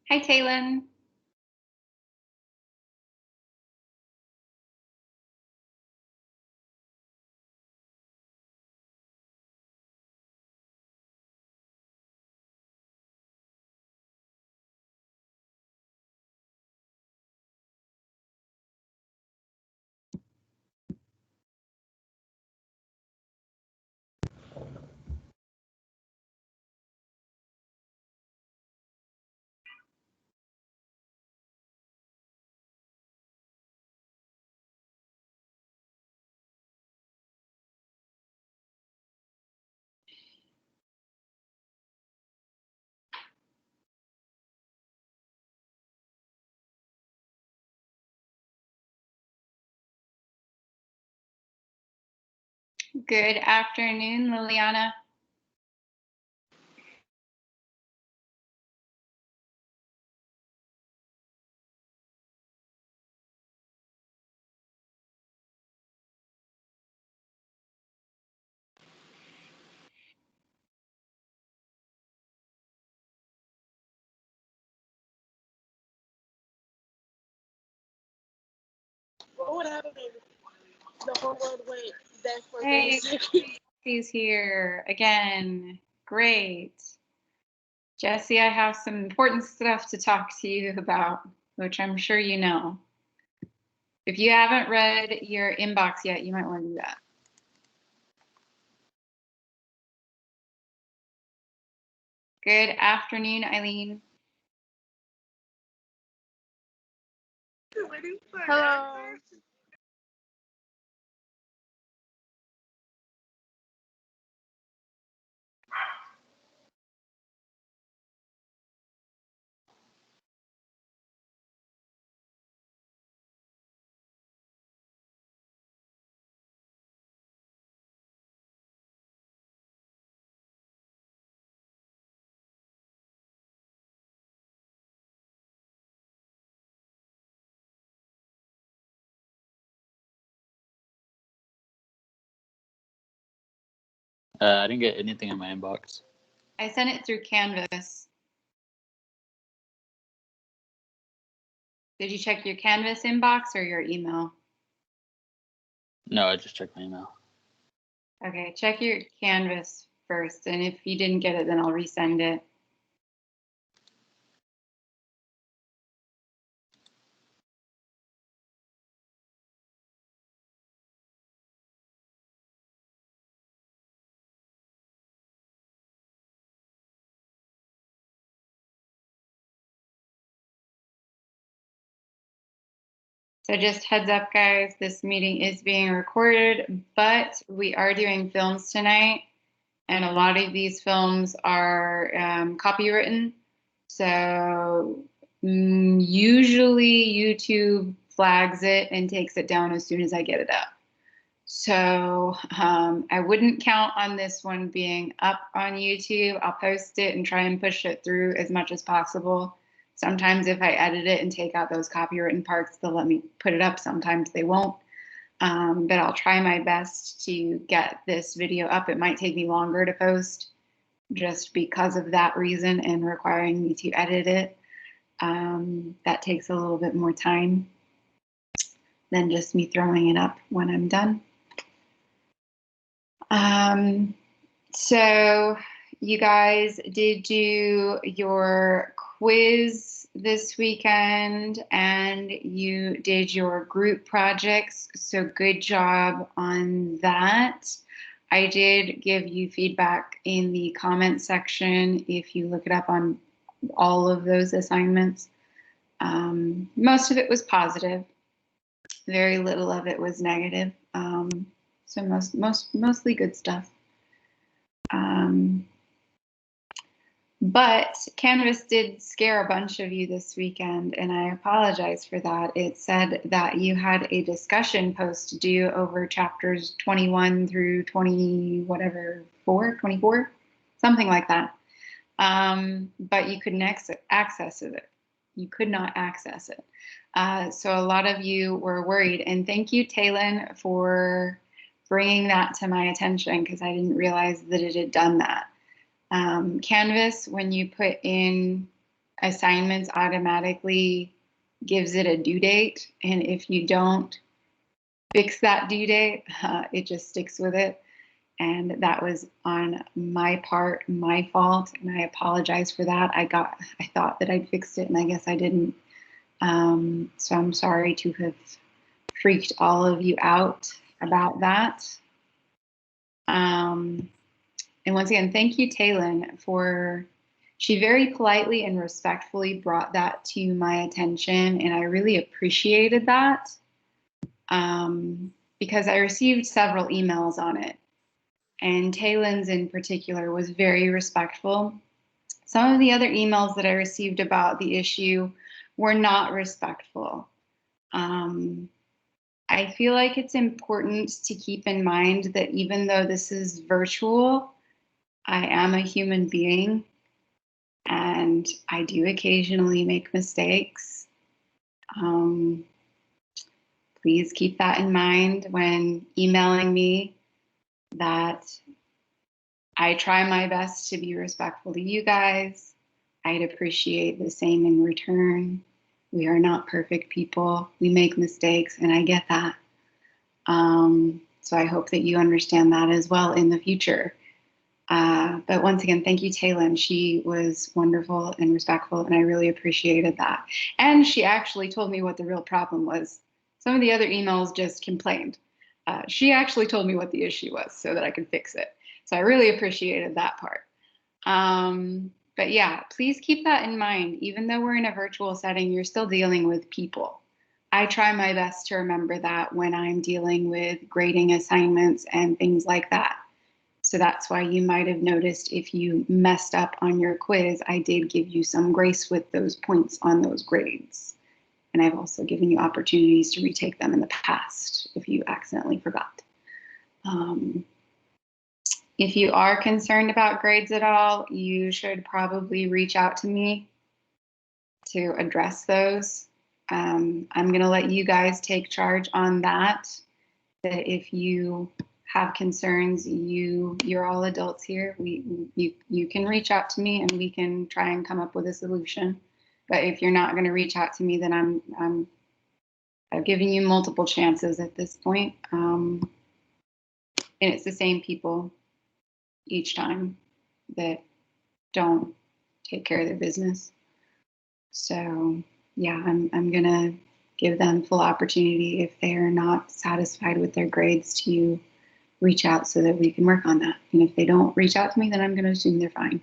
Hi, Taylin. Good afternoon, Liliana. What would happen if the whole world went dead for 30 Hey, seconds? Jesse's here again. Great. Jesse, I have some important stuff to talk to you about, which I'm sure you know. If you haven't read your inbox yet, you might want to do that. Good afternoon, Eileen. Hello. I didn't get anything in my inbox. I sent it through Canvas. Did you check your Canvas inbox or your email? No, I just checked my email. Okay, check your Canvas first, and if you didn't get it, then I'll resend it. So just heads up, guys, this meeting is being recorded, but we are doing films tonight. And a lot of these films are copywritten. So usually YouTube flags it and takes it down as soon as I get it up. So I wouldn't count on this one being up on YouTube. I'll post it and try and push it through as much as possible. Sometimes if I edit it and take out those copywritten parts, they'll let me put it up. Sometimes they won't. But I'll try my best to get this video up. It might take me longer to post just because of that reason and requiring me to edit it. That takes a little bit more time than just me throwing it up when I'm done. So you guys did do your quiz this weekend and you did your group projects. So good job on that. I did give you feedback in the comment section if you look it up on all of those assignments. Most of it was positive. Very little of it was negative. So mostly good stuff. But Canvas did scare a bunch of you this weekend, and I apologize for that. It said that you had a discussion post due over chapters 21 through 20, whatever, 24, something like that. But you couldn't access it. You could not access it. So a lot of you were worried, and thank you, Taylin, for bringing that to my attention because I didn't realize that it had done that. Canvas, when you put in assignments automatically gives it a due date. And if you don't fix that due date, it just sticks with it. And that was on my part, my fault, and I apologize for that. I thought that I'd fixed it, and I guess I didn't. So I'm sorry to have freaked all of you out about that. And once again, thank you, Taylin, she very politely and respectfully brought that to my attention, and I really appreciated that because I received several emails on it. And Taylin's in particular was very respectful. Some of the other emails that I received about the issue were not respectful. I feel like it's important to keep in mind that even though this is virtual, I am a human being and I do occasionally make mistakes. Please keep that in mind when emailing me, that I try my best to be respectful to you guys. I'd appreciate the same in return. We are not perfect people. We make mistakes, and I get that. So I hope that you understand that as well in the future. But once again, thank you, Taylin. She was wonderful and respectful, and I really appreciated that. And she actually told me what the real problem was. Some of the other emails just complained. She actually told me what the issue was so that I could fix it. So I really appreciated that part. But yeah, please keep that in mind. Even though we're in a virtual setting, you're still dealing with people. I try my best to remember that when I'm dealing with grading assignments and things like that. So that's why you might have noticed if you messed up on your quiz, I did give you some grace with those points on those grades. And I've also given you opportunities to retake them in the past if you accidentally forgot. If you are concerned about grades at all, you should probably reach out to me to address those. I'm going to let you guys take charge on that. That if you have concerns, you're all adults here. You can reach out to me and we can try and come up with a solution. But if you're not going to reach out to me, then I've given you multiple chances at this point. And it's the same people each time that don't take care of their business. So yeah, I'm gonna give them full opportunity if they are not satisfied with their grades to reach out so that we can work on that. And if they don't reach out to me, then I'm gonna assume they're fine.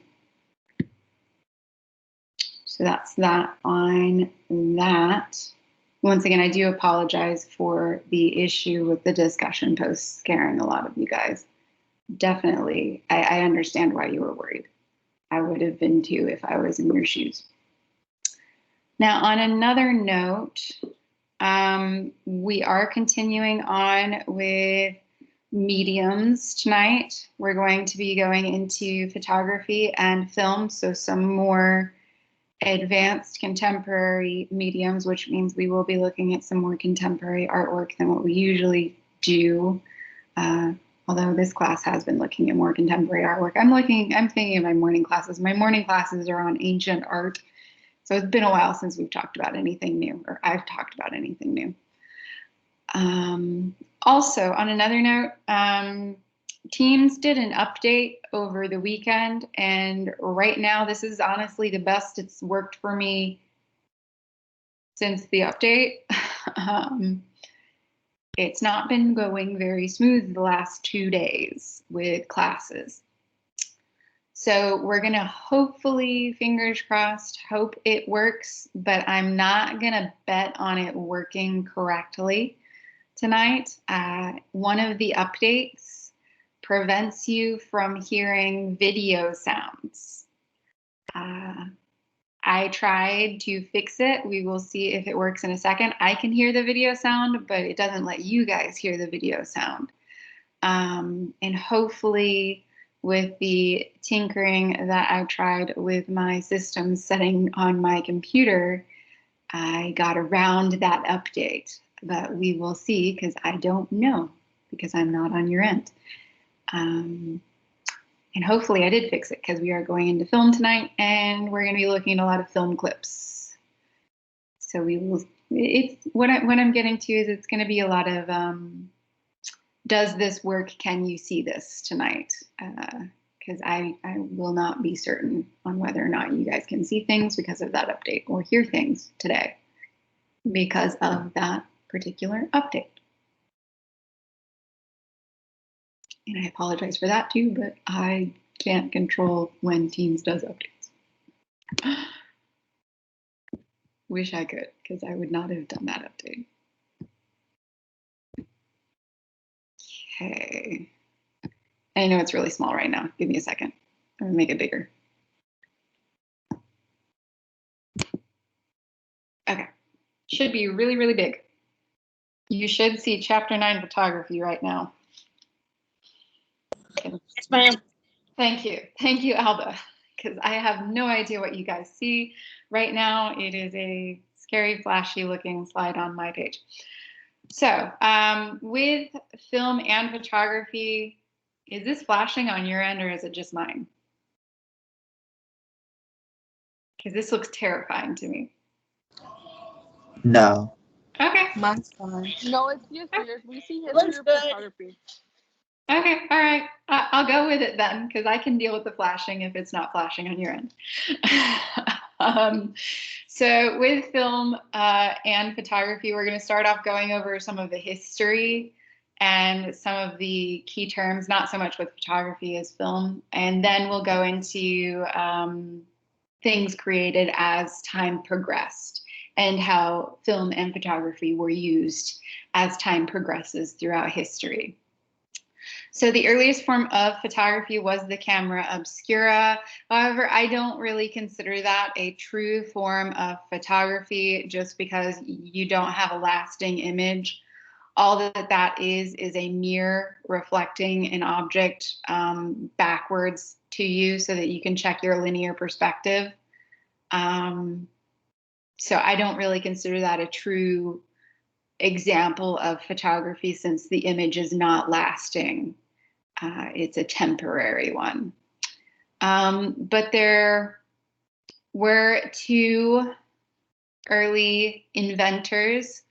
So that's that on that. Once again, I do apologize for the issue with the discussion posts scaring a lot of you guys. Definitely, I understand why you were worried. I would have been too if I was in your shoes. Now, on another note, we are continuing on with mediums tonight. We're going to be going into photography and film, so some more advanced contemporary mediums, which means we will be looking at some more contemporary artwork than what we usually do. Although this class has been looking at more contemporary artwork. I'm thinking of my morning classes. My morning classes are on ancient art. So it's been a while since we've talked about anything new, or I've talked about anything new. Also, on another note, Teams did an update over the weekend, and right now this is honestly the best it's worked for me since the update. It's not been going very smooth the last 2 days with classes. So we're going to hopefully, fingers crossed, hope it works, but I'm not going to bet on it working correctly tonight. One of the updates prevents you from hearing video sounds. I tried to fix it. We will see if it works in a second. I can hear the video sound, but it doesn't let you guys hear the video sound. And hopefully with the tinkering that I tried with my system setting on my computer, I got around that update. But we will see, because I don't know, because I'm not on your end. And hopefully I did fix it because we are going into film tonight and we're going to be looking at a lot of film clips. So we will, it's what I'm getting to is it's going to be a lot of, does this work? Can you see this tonight? Because I will not be certain on whether or not you guys can see things because of that update or hear things today because of that particular update. And I apologize for that too, but I can't control when Teams does updates. Wish I could, because I would not have done that update. Okay. I know it's really small right now. Give me a second. I'm gonna make it bigger. Okay. Should be really, really big. You should see chapter 9 photography right now. Yes, ma'am. Thank you. Thank you, Alba, because I have no idea what you guys see right now. It is a scary, flashy looking slide on my page. So with film and photography, is this flashing on your end or is it just mine? Because this looks terrifying to me. No. Okay. Mine's fine. No, it's just yours. We see his Looks good. photography. Okay. All right. I'll go with it then because I can deal with the flashing if it's not flashing on your end. So with film and photography, we're going to start off going over some of the history and some of the key terms, not so much with photography as film. And then we'll go into things created as time progressed and how film and photography were used as time progresses throughout history. So the earliest form of photography was the camera obscura. However, I don't really consider that a true form of photography just because you don't have a lasting image. All that is a mirror reflecting an object backwards to you so that you can check your linear perspective. So I don't really consider that a true example of photography since the image is not lasting. It's a temporary one. But there were two early inventors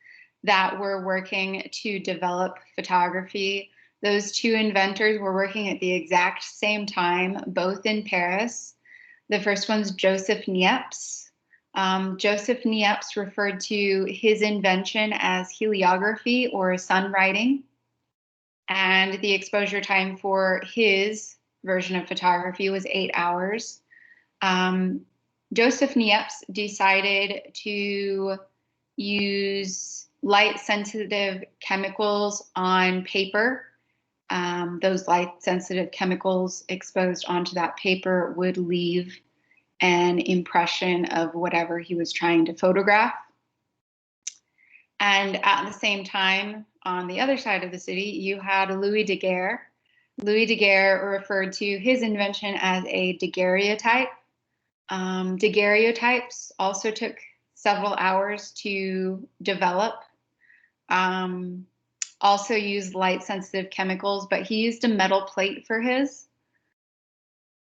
that were working to develop photography. Those two inventors were working at the exact same time, both in Paris. The first one's Joseph Niepce. Joseph Niepce referred to his invention as heliography or sunwriting. And the exposure time for his version of photography was 8 hours. Joseph Niepce decided to use light-sensitive chemicals on paper. Those light-sensitive chemicals exposed onto that paper would leave an impression of whatever he was trying to photograph. And at the same time, on the other side of the city, you had Louis Daguerre. Louis Daguerre referred to his invention as a daguerreotype. Daguerreotypes also took several hours to develop. Also used light-sensitive chemicals, but he used a metal plate for his.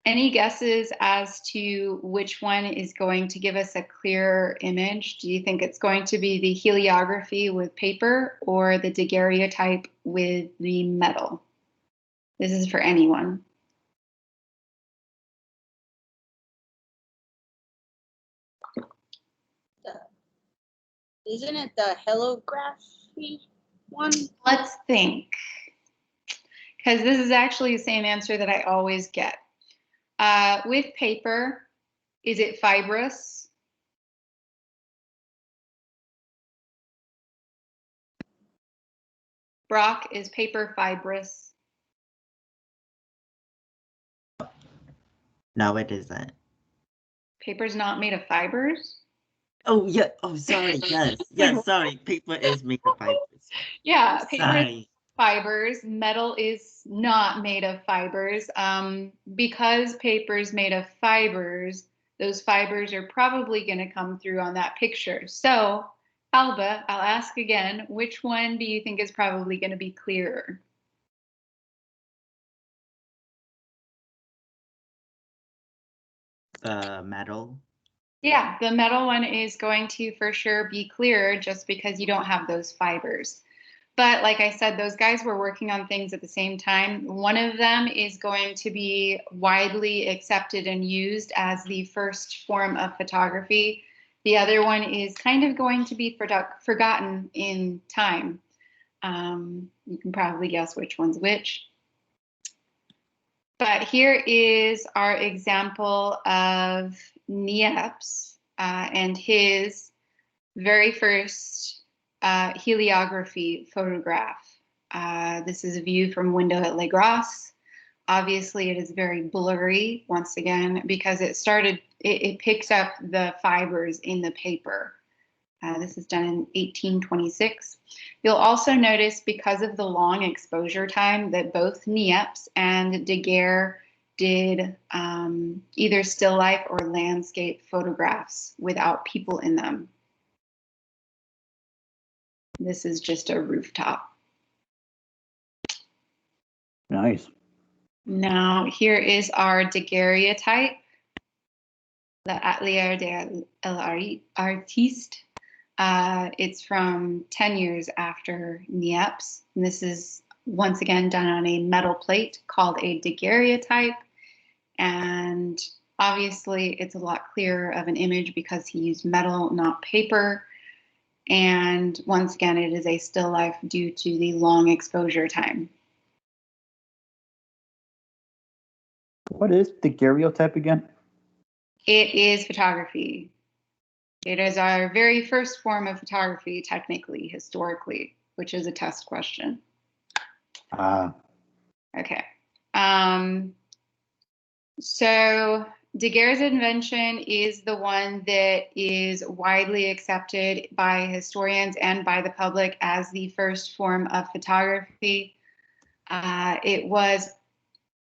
Any guesses as to which one is going to give us a clearer image? Do you think it's going to be the heliography with paper or the daguerreotype with the metal? This is for anyone. Isn't it the helography one? Let's think. Because this is actually the same answer that I always get. With paper, is it fibrous? Brock, is paper fibrous? No, it isn't. Paper's not made of fibers? Oh, yeah. Oh, sorry. Yes. Yes, sorry. Paper is made of fibers. Yeah, paper is Sorry. fibers. Metal is not made of fibers. Because paper is made of fibers, those fibers are probably going to come through on that picture. So, Alba, I'll ask again, which one do you think is probably going to be clearer? metal. Yeah, the metal one is going to for sure be clearer just because you don't have those fibers. But like I said, those guys were working on things at the same time. One of them is going to be widely accepted and used as the first form of photography. The other one is kind of going to be forgotten in time. You can probably guess which one's which. But here is our example of Niepce and his very first heliography photograph. This is a view from window at Les Grosses. Obviously, it is very blurry, once again, because it picks up the fibers in the paper. This is done in 1826. You'll also notice, because of the long exposure time, that both Niepce and Daguerre did either still life or landscape photographs without people in them. This is just a rooftop. Nice. Now, here is our daguerreotype, the Atelier de l'Artiste. It's from 10 years after Niepce. And this is once again done on a metal plate called a daguerreotype. And obviously, it's a lot clearer of an image because he used metal, not paper. And once again, it is a still life due to the long exposure time. What is daguerreotype again? It is photography. It is our very first form of photography, technically, historically, which is a test question. Okay. So Daguerre's invention is the one that is widely accepted by historians and by the public as the first form of photography. It was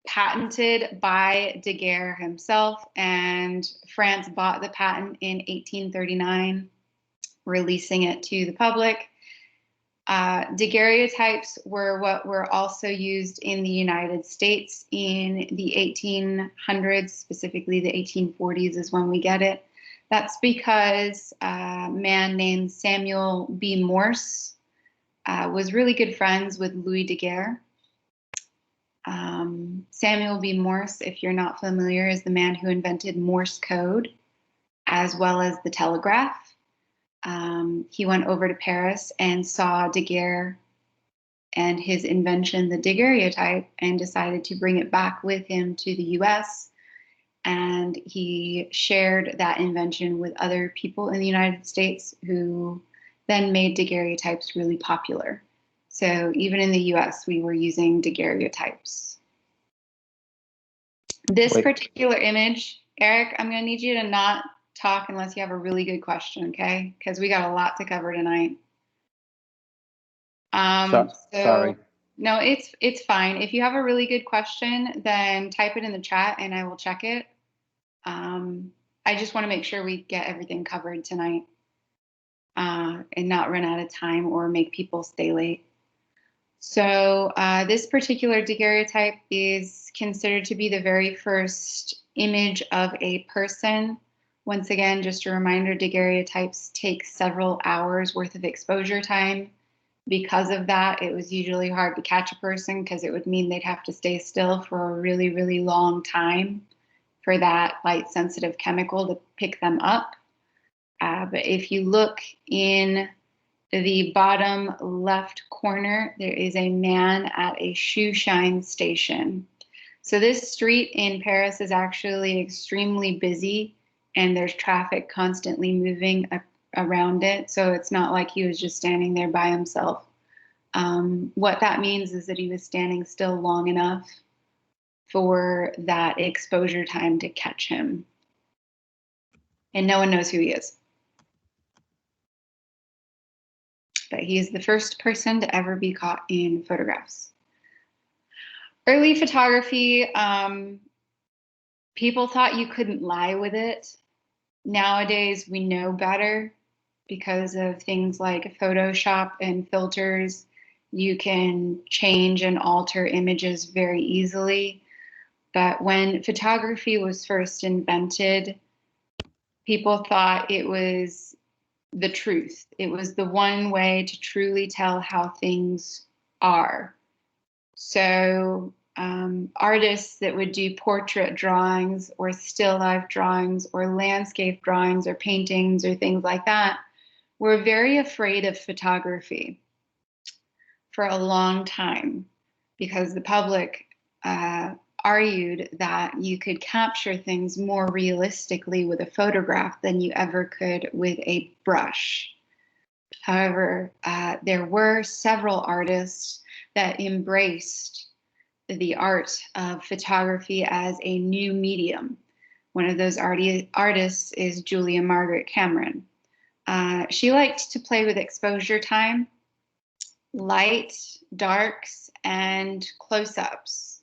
patented by Daguerre himself, and France bought the patent in 1839, releasing it to the public. Daguerreotypes were what were also used in the United States in the 1800s, specifically the 1840s is when we get it. That's because a man named Samuel B. Morse was really good friends with Louis Daguerre. Samuel B. Morse, if you're not familiar, is the man who invented Morse code as well as the telegraph. He went over to Paris and saw Daguerre and his invention, the daguerreotype, and decided to bring it back with him to the US. And he shared that invention with other people in the United States who then made daguerreotypes really popular. So even in the US, we were using daguerreotypes. This particular image, Eric, I'm going to need you to not talk unless you have a really good question, okay? Because we got a lot to cover tonight. Sorry. No, it's fine. If you have a really good question, then type it in the chat and I will check it. I just want to make sure we get everything covered tonight and not run out of time or make people stay late. So this particular daguerreotype is considered to be the very first image of a person. Once again, just a reminder, daguerreotypes take several hours worth of exposure time. Because of that, it was usually hard to catch a person because it would mean they'd have to stay still for a really, really long time for that light sensitive chemical to pick them up. But if you look in the bottom left corner, there is a man at a shoe shine station. So this street in Paris is actually extremely busy and there's traffic constantly moving around it. So it's not like he was just standing there by himself. What that means is that he was standing still long enough for that exposure time to catch him. And no one knows who he is. But he is the first person to ever be caught in photographs. Early photography, people thought you couldn't lie with it. Nowadays, we know better because of things like Photoshop and filters. You can change and alter images very easily. But when photography was first invented, people thought it was the truth. It was the one way to truly tell how things are. So artists that would do portrait drawings or still life drawings or landscape drawings or paintings or things like that were very afraid of photography for a long time because the public argued that you could capture things more realistically with a photograph than you ever could with a brush. However, there were several artists that embraced the art of photography as a new medium. One of those artists is Julia Margaret Cameron. She liked to play with exposure time, light, darks, and close-ups.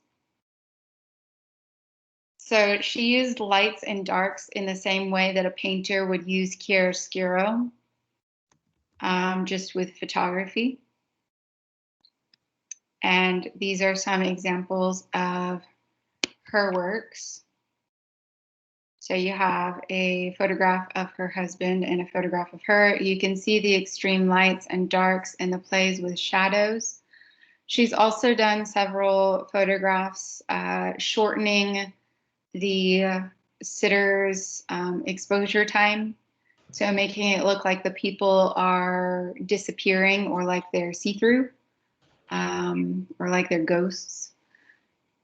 So she used lights and darks in the same way that a painter would use chiaroscuro, just with photography. And these are some examples of her works. So you have a photograph of her husband and a photograph of her. You can see the extreme lights and darks and the plays with shadows. She's also done several photographs shortening the sitter's exposure time. So making it look like the people are disappearing or like they're see-through. Or like they're ghosts,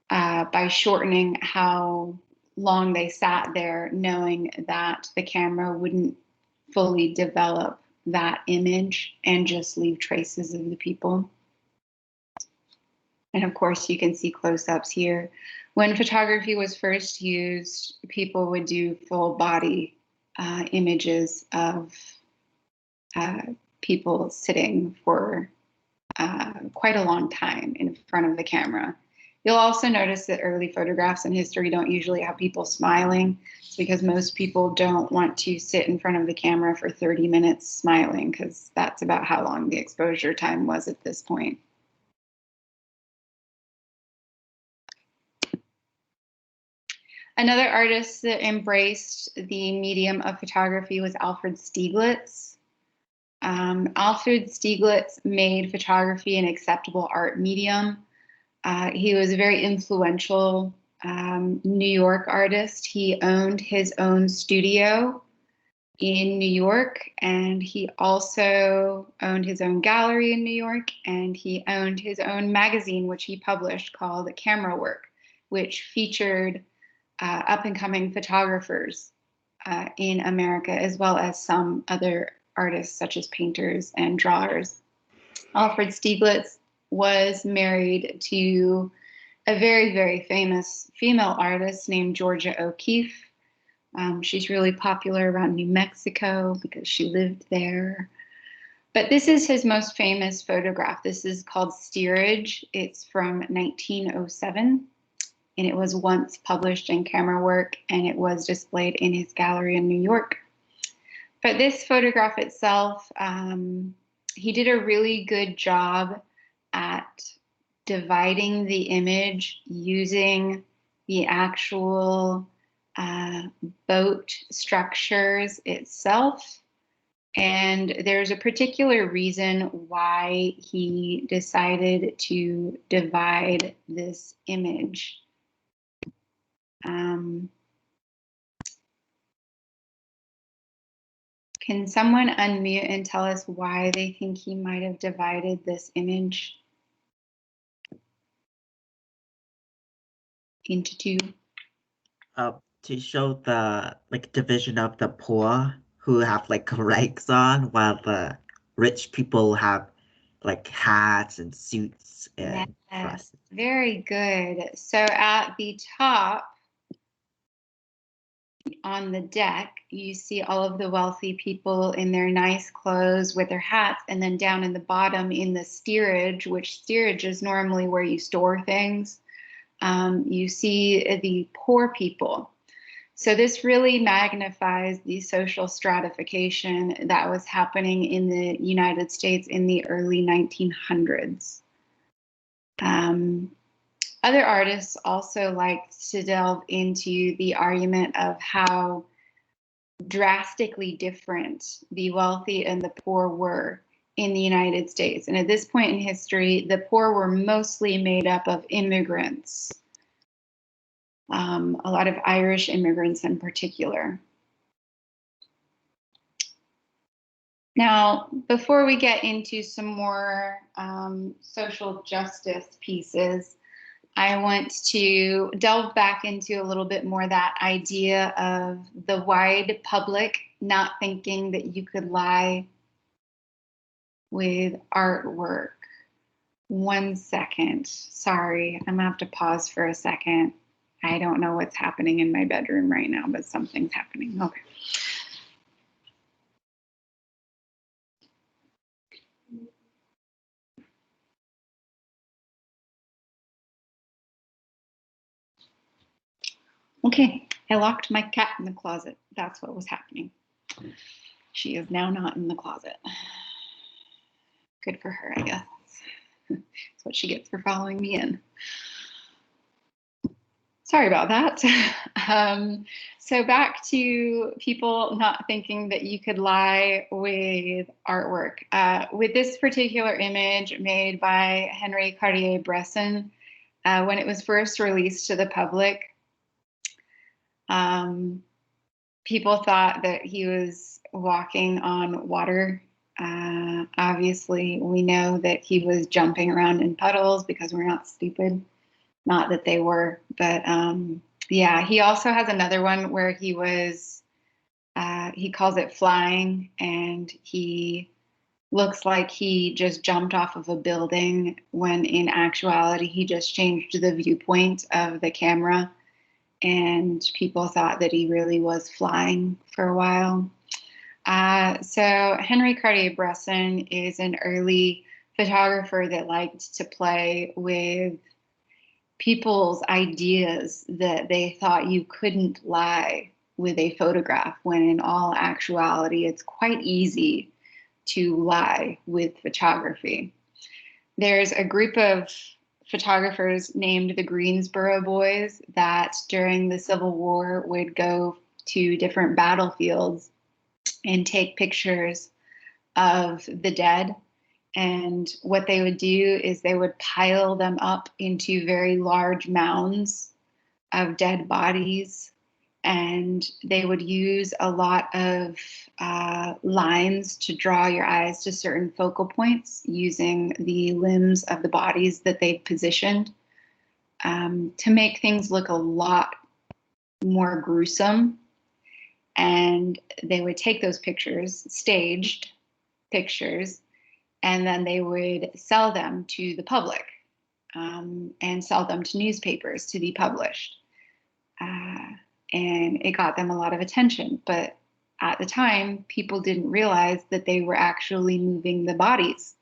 by shortening how long they sat there, knowing that the camera wouldn't fully develop that image and just leave traces of the people. And of course, you can see close-ups here. When photography was first used, people would do full body images of people sitting for quite a long time in front of the camera. You'll also notice that early photographs in history don't usually have people smiling. It's because most people don't want to sit in front of the camera for 30 minutes smiling, because that's about how long the exposure time was at this point. Another artist that embraced the medium of photography was Alfred Stieglitz. Alfred Stieglitz made photography an acceptable art medium. He was a very influential New York artist. He owned his own studio in New York, and he also owned his own gallery in New York, and he owned his own magazine, which he published, called Camera Work, which featured up-and-coming photographers in America, as well as some other artists such as painters and drawers. Alfred Stieglitz was married to a very, very famous female artist named Georgia O'Keeffe. She's really popular around New Mexico because she lived there. But this is his most famous photograph. This is called Steerage. It's from 1907, and it was once published in Camera Work, and it was displayed in his gallery in New York. But this photograph itself, he did a really good job at dividing the image using the actual boat structures itself. And there's a particular reason why he decided to divide this image. Can someone unmute and tell us why they think he might have divided this image into two? To show the division of the poor who have rags on, while the rich people have hats and suits and dresses. Very good. So at the top on the deck, you see all of the wealthy people in their nice clothes with their hats, and then down in the bottom in the steerage, which steerage is normally where you store things, you see the poor people. So this really magnifies the social stratification that was happening in the United States in the early 1900s. Other artists also liked to delve into the argument of how drastically different the wealthy and the poor were in the United States. And at this point in history, the poor were mostly made up of immigrants, a lot of Irish immigrants in particular. Now, before we get into some more social justice pieces, I want to delve back into a little bit more that idea of the wide public not thinking that you could lie with artwork. 1 second. Sorry, I'm gonna have to pause for a second. I don't know what's happening in my bedroom right now, but something's happening. Okay. Okay, I locked my cat in the closet. That's what was happening. She is now not in the closet. Good for her, I guess. That's what she gets for following me in. Sorry about that. So back to people not thinking that you could lie with artwork. With this particular image made by Henri Cartier-Bresson, when it was first released to the public, people thought that he was walking on water. Obviously, we know that he was jumping around in puddles because we're not stupid. Not that they were, but yeah, he also has another one where he was, he calls it flying, and he looks like he just jumped off of a building when in actuality he just changed the viewpoint of the camera, and people thought that he really was flying for a while. So Henri Cartier-Bresson is an early photographer that liked to play with people's ideas that they thought you couldn't lie with a photograph, when in all actuality, it's quite easy to lie with photography. There's a group of photographers named the Greensboro Boys that during the Civil War would go to different battlefields and take pictures of the dead. And what they would do is they would pile them up into very large mounds of dead bodies. And they would use a lot of lines to draw your eyes to certain focal points using the limbs of the bodies that they positioned, to make things look a lot more gruesome. And they would take those pictures, staged pictures, and then they would sell them to the public, and sell them to newspapers to be published. And it got them a lot of attention. But at the time, people didn't realize that they were actually moving the bodies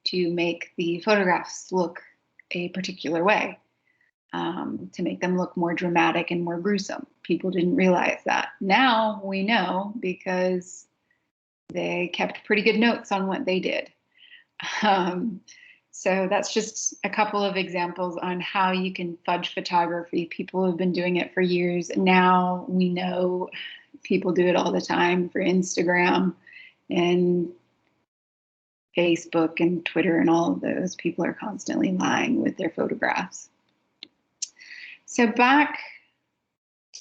to make the photographs look a particular way, to make them look more dramatic and more gruesome. People didn't realize that. Now we know because they kept pretty good notes on what they did. So that's just a couple of examples on how you can fudge photography. People have been doing it for years. Now we know people do it all the time for Instagram and Facebook and Twitter and all of those. People are constantly lying with their photographs. So back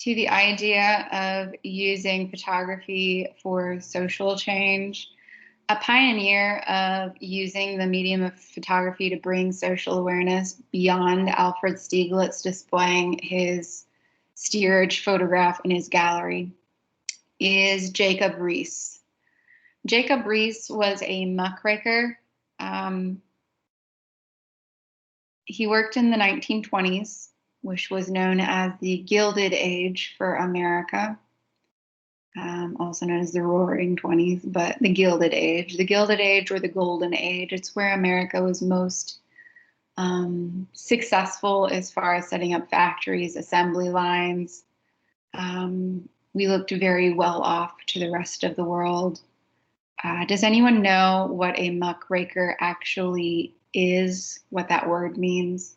to the idea of using photography for social change. A pioneer of using the medium of photography to bring social awareness beyond Alfred Stieglitz displaying his steerage photograph in his gallery is Jacob Riis. Jacob Riis was a muckraker. He worked in the 1920s, which was known as the Gilded Age for America. Also known as the Roaring 20s, but the Gilded Age. The Gilded Age, or the Golden Age, it's where America was most successful as far as setting up factories, assembly lines. We looked very well off to the rest of the world. Does anyone know what a muckraker actually is, what that word means?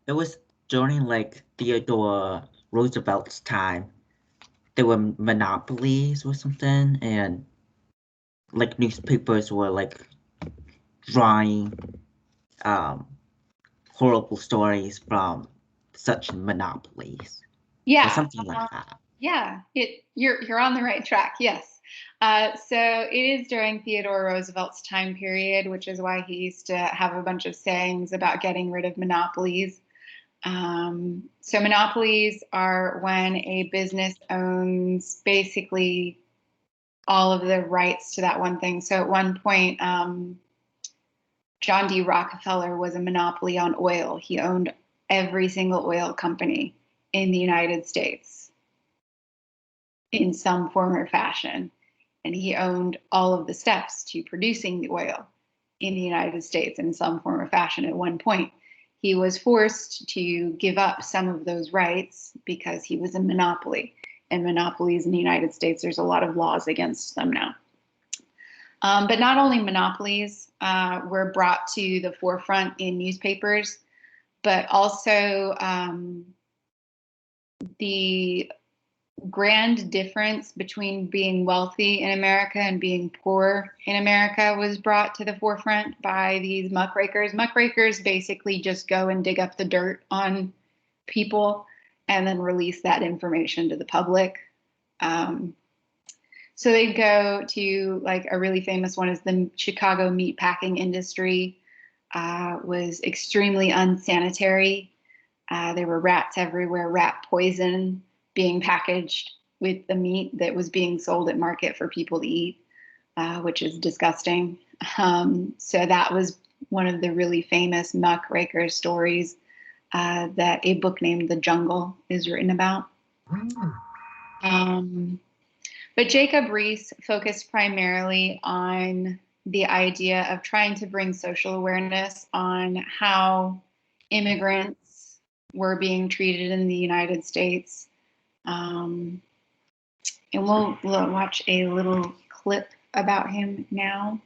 It was during like Theodore Roosevelt's time. There were monopolies or something, and like newspapers were like drawing horrible stories from such monopolies. Yeah. Or something like that. Yeah, you're on the right track. Yes. So it is during Theodore Roosevelt's time period, which is why he used to have a bunch of sayings about getting rid of monopolies. So monopolies are when a business owns basically all of the rights to that one thing. So at one point, John D. Rockefeller was a monopoly on oil. He owned every single oil company in the United States in some form or fashion. And he owned all of the steps to producing the oil in the United States in some form or fashion at one point. He was forced to give up some of those rights because he was a monopoly. And monopolies in the United States, there's a lot of laws against them now. But not only monopolies were brought to the forefront in newspapers, but also the grand difference between being wealthy in America and being poor in America was brought to the forefront by these muckrakers. Muckrakers basically just go and dig up the dirt on people and then release that information to the public. So they go to, like, a really famous one is the Chicago meatpacking industry was extremely unsanitary. There were rats everywhere, rat poison being packaged with the meat that was being sold at market for people to eat, which is disgusting. So that was one of the really famous muckraker stories that a book named The Jungle is written about. But Jacob Riis focused primarily on the idea of trying to bring social awareness on how immigrants were being treated in the United States. And we'll watch a little clip about him now,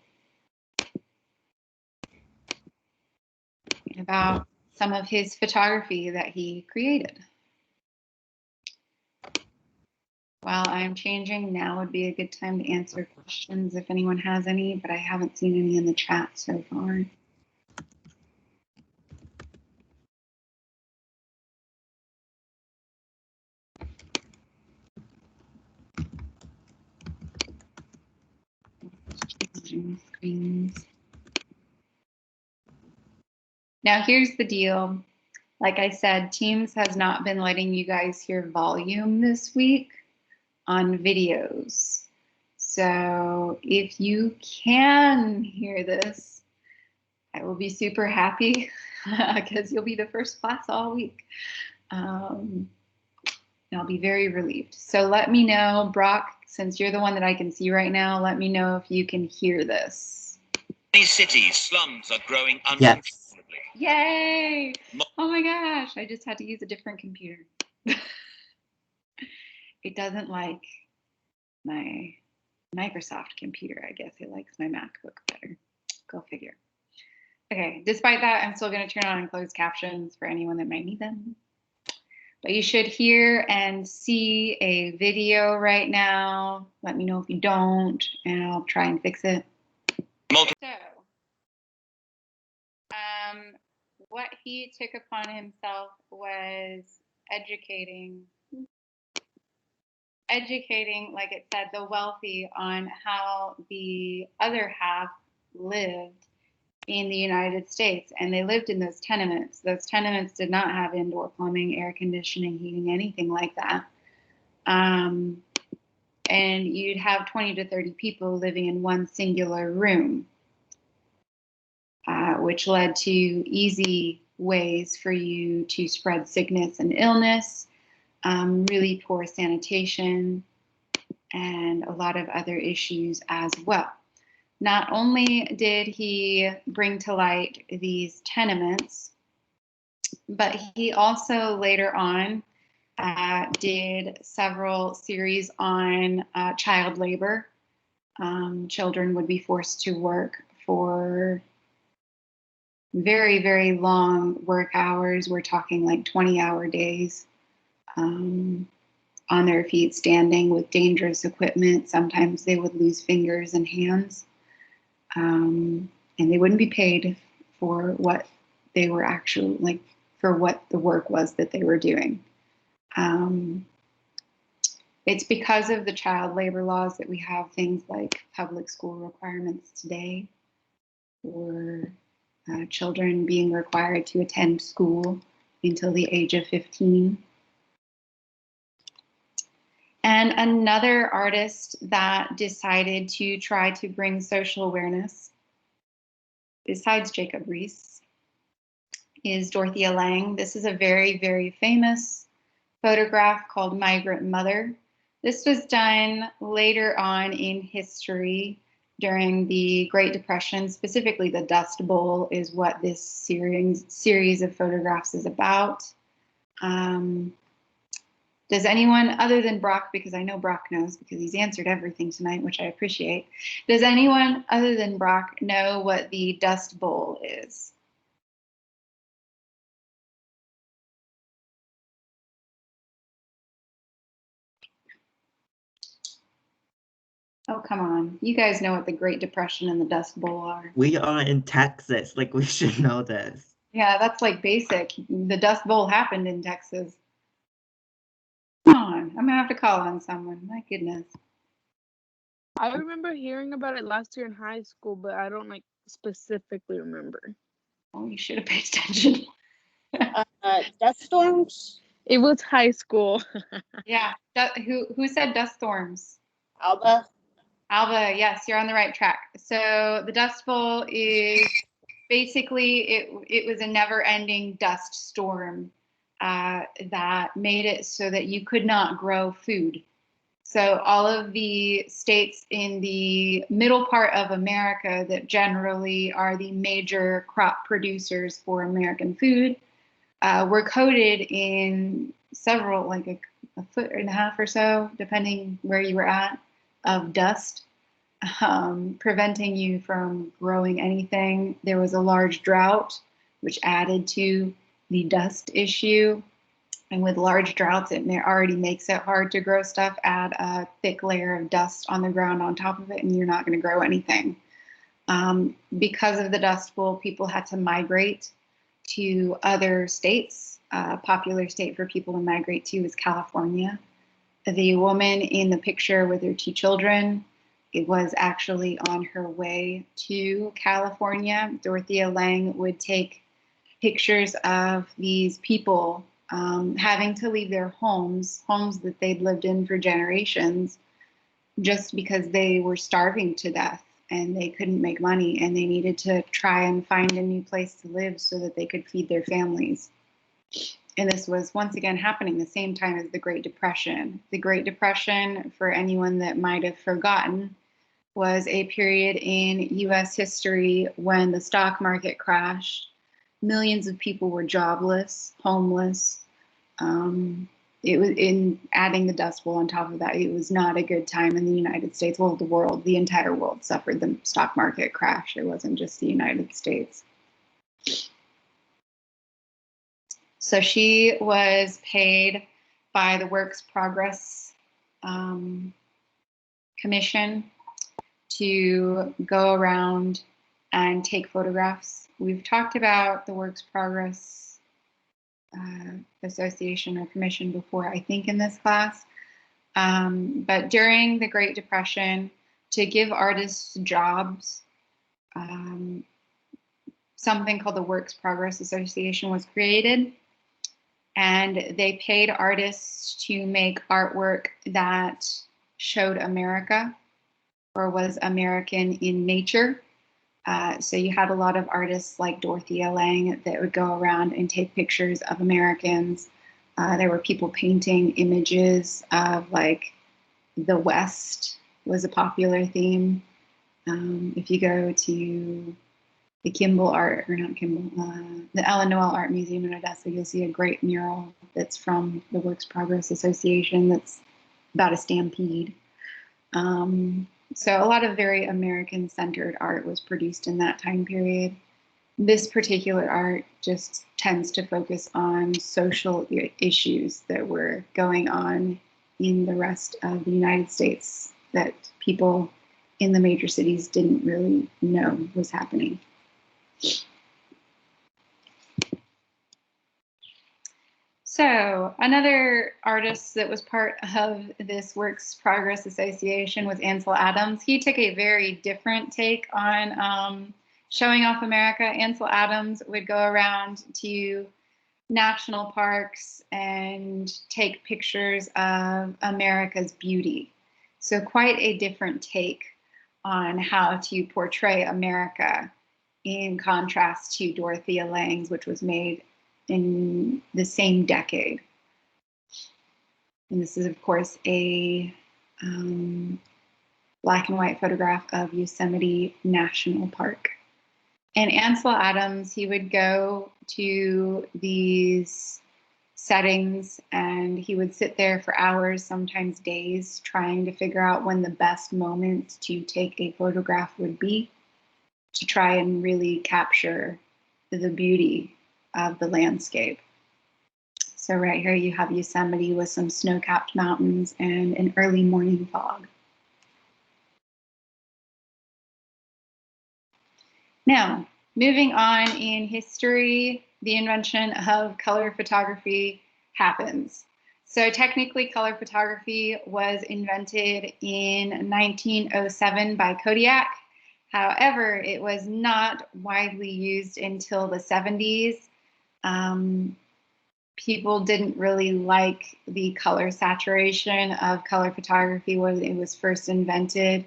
about some of his photography that he created. While I'm changing, now would be a good time to answer questions if anyone has any, but I haven't seen any in the chat so far. Changing screens. Now here's the deal. Like I said, Teams has not been letting you guys hear volume this week on videos. So if you can hear this, I will be super happy because you'll be the first class all week. And I'll be very relieved. So let me know, Brock, since you're the one that I can see right now, let me know if you can hear this. Many cities, slums are growing Yes. uncontrollably. Yay! Oh my gosh, I just had to use a different computer. It doesn't like my Microsoft computer, I guess. It likes my MacBook better. Go figure. Okay, despite that, I'm still going to turn on closed captions for anyone that might need them. But you should hear and see a video right now. Let me know if you don't, and I'll try and fix it. So, what he took upon himself was educating, like it said, the wealthy on how the other half lived in the United States. And they lived in those tenements. Those tenements did not have indoor plumbing, air conditioning, heating, anything like that. And you'd have 20 to 30 people living in one singular room, which led to easy ways for you to spread sickness and illness, really poor sanitation, and a lot of other issues as well. Not only did he bring to light these tenements, but he also later on did several series on child labor. Children would be forced to work for very, very long work hours. We're talking like 20-hour days, on their feet, standing with dangerous equipment. Sometimes they would lose fingers and hands, and they wouldn't be paid for what they were actually like, for what the work was that they were doing. It's because of the child labor laws that we have things like public school requirements today, or children being required to attend school until the age of 15. And another artist that decided to try to bring social awareness, besides Jacob Riis, is Dorothea Lange. This is a very, very famous photograph called Migrant Mother. This was done later on in history during the Great Depression. Specifically, the Dust Bowl is what this series of photographs is about. Does anyone, other than Brock, because I know Brock knows because he's answered everything tonight, which I appreciate, does anyone other than Brock know what the Dust Bowl is? Oh, come on. You guys know what the Great Depression and the Dust Bowl are. We are in Texas. Like, we should know this. Yeah, that's like basic. The Dust Bowl happened in Texas. Come on. I'm going to have to call on someone. My goodness. I remember hearing about it last year in high school, but I don't like specifically remember. Oh, you should have paid attention. Dust storms. It was high school. Yeah. Who said dust storms? Alba. Alba, yes, you're on the right track. So the Dust Bowl is basically, it was a never-ending dust storm that made it so that you could not grow food. So all of the states in the middle part of America that generally are the major crop producers for American food were coated in several, like a foot and a half or so, depending where you were at, of dust, preventing you from growing anything. There was a large drought, which added to the dust issue. And with large droughts, it already makes it hard to grow stuff. Add a thick layer of dust on the ground on top of it, and you're not going to grow anything. Because of the Dust Bowl, people had to migrate to other states. A popular state for people to migrate to is California. The woman in the picture with her 2 children, it was actually on her way to California. Dorothea Lange would take pictures of these people having to leave their homes that they'd lived in for generations, just because they were starving to death and they couldn't make money and they needed to try and find a new place to live so that they could feed their families. And this was once again happening the same time as the Great Depression. The Great Depression, for anyone that might have forgotten, was a period in US history when the stock market crashed. Millions of people were jobless, homeless. It was, in adding the Dust Bowl on top of that, it was not a good time in the United States. Well, the world, the entire world suffered the stock market crash. It wasn't just the United States. So she was paid by the Works Progress Commission to go around and take photographs. We've talked about the Works Progress Association or Commission before, I think, in this class. But during the Great Depression, to give artists jobs, something called the Works Progress Association was created. And they paid artists to make artwork that showed America or was American in nature. So you had a lot of artists like Dorothea Lange that would go around and take pictures of Americans. There were people painting images of, like, the West was a popular theme. If you go to the Kimball Art, or not Kimball, the Ellen Noel Art Museum in Odessa, you'll see a great mural that's from the Works Progress Association that's about a stampede. So a lot of very American-centered art was produced in that time period. this particular art just tends to focus on social issues that were going on in the rest of the United States that people in the major cities didn't really know was happening. So another artist that was part of this Works Progress Association was Ansel Adams. He took a very different take on showing off America. Ansel Adams would go around to national parks and take pictures of America's beauty. So quite a different take on how to portray America in contrast to Dorothea Lange's, which was made in the same decade. And this is, of course, a black and white photograph of Yosemite National Park. And Ansel Adams, he would go to these settings and he would sit there for hours, sometimes days, trying to figure out when the best moment to take a photograph would be, to try and really capture the beauty of the landscape. So right here you have Yosemite with some snow-capped mountains and an early morning fog. Now, moving on in history, the invention of color photography happens. So technically, color photography was invented in 1907 by Kodiak. However, it was not widely used until the 70s. People didn't really like the color saturation of color photography when it was first invented.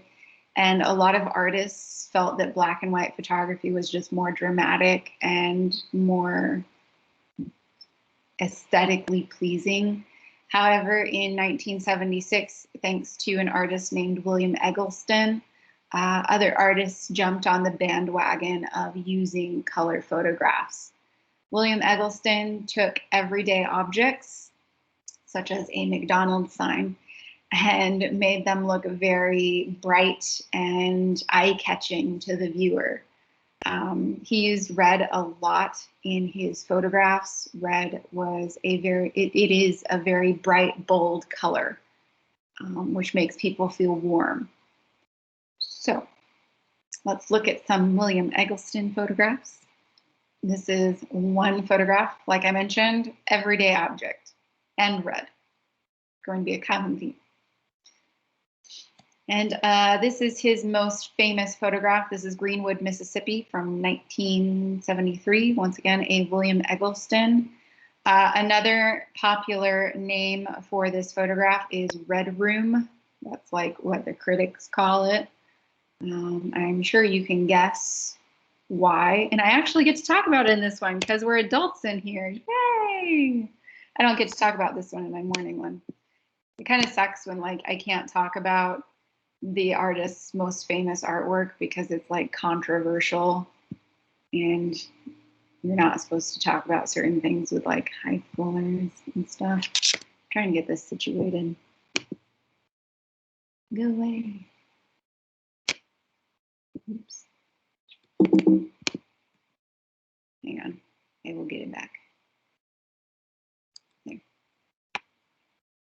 And a lot of artists felt that black and white photography was just more dramatic and more aesthetically pleasing. However, in 1976, thanks to an artist named William Eggleston, other artists jumped on the bandwagon of using color photographs. William Eggleston took everyday objects, such as a McDonald's sign, and made them look very bright and eye-catching to the viewer. He used red a lot in his photographs. Red was it is a very bright, bold color, which makes people feel warm. So let's look at some William Eggleston photographs. This is one photograph, like I mentioned, everyday object, and red. Going to be a common theme. And this is his most famous photograph. This is Greenwood, Mississippi from 1973. Once again, a William Eggleston. Another popular name for this photograph is Red Room. That's like what the critics call it. I'm sure you can guess why. And I actually get to talk about it in this one because we're adults in here. Yay! I don't get to talk about this one in my morning one. It kind of sucks when like I can't talk about the artist's most famous artwork because it's like controversial and you're not supposed to talk about certain things with like high schoolers and stuff. I'm trying to get this situated. Go away. Oops. Hang on. I will get it back. There.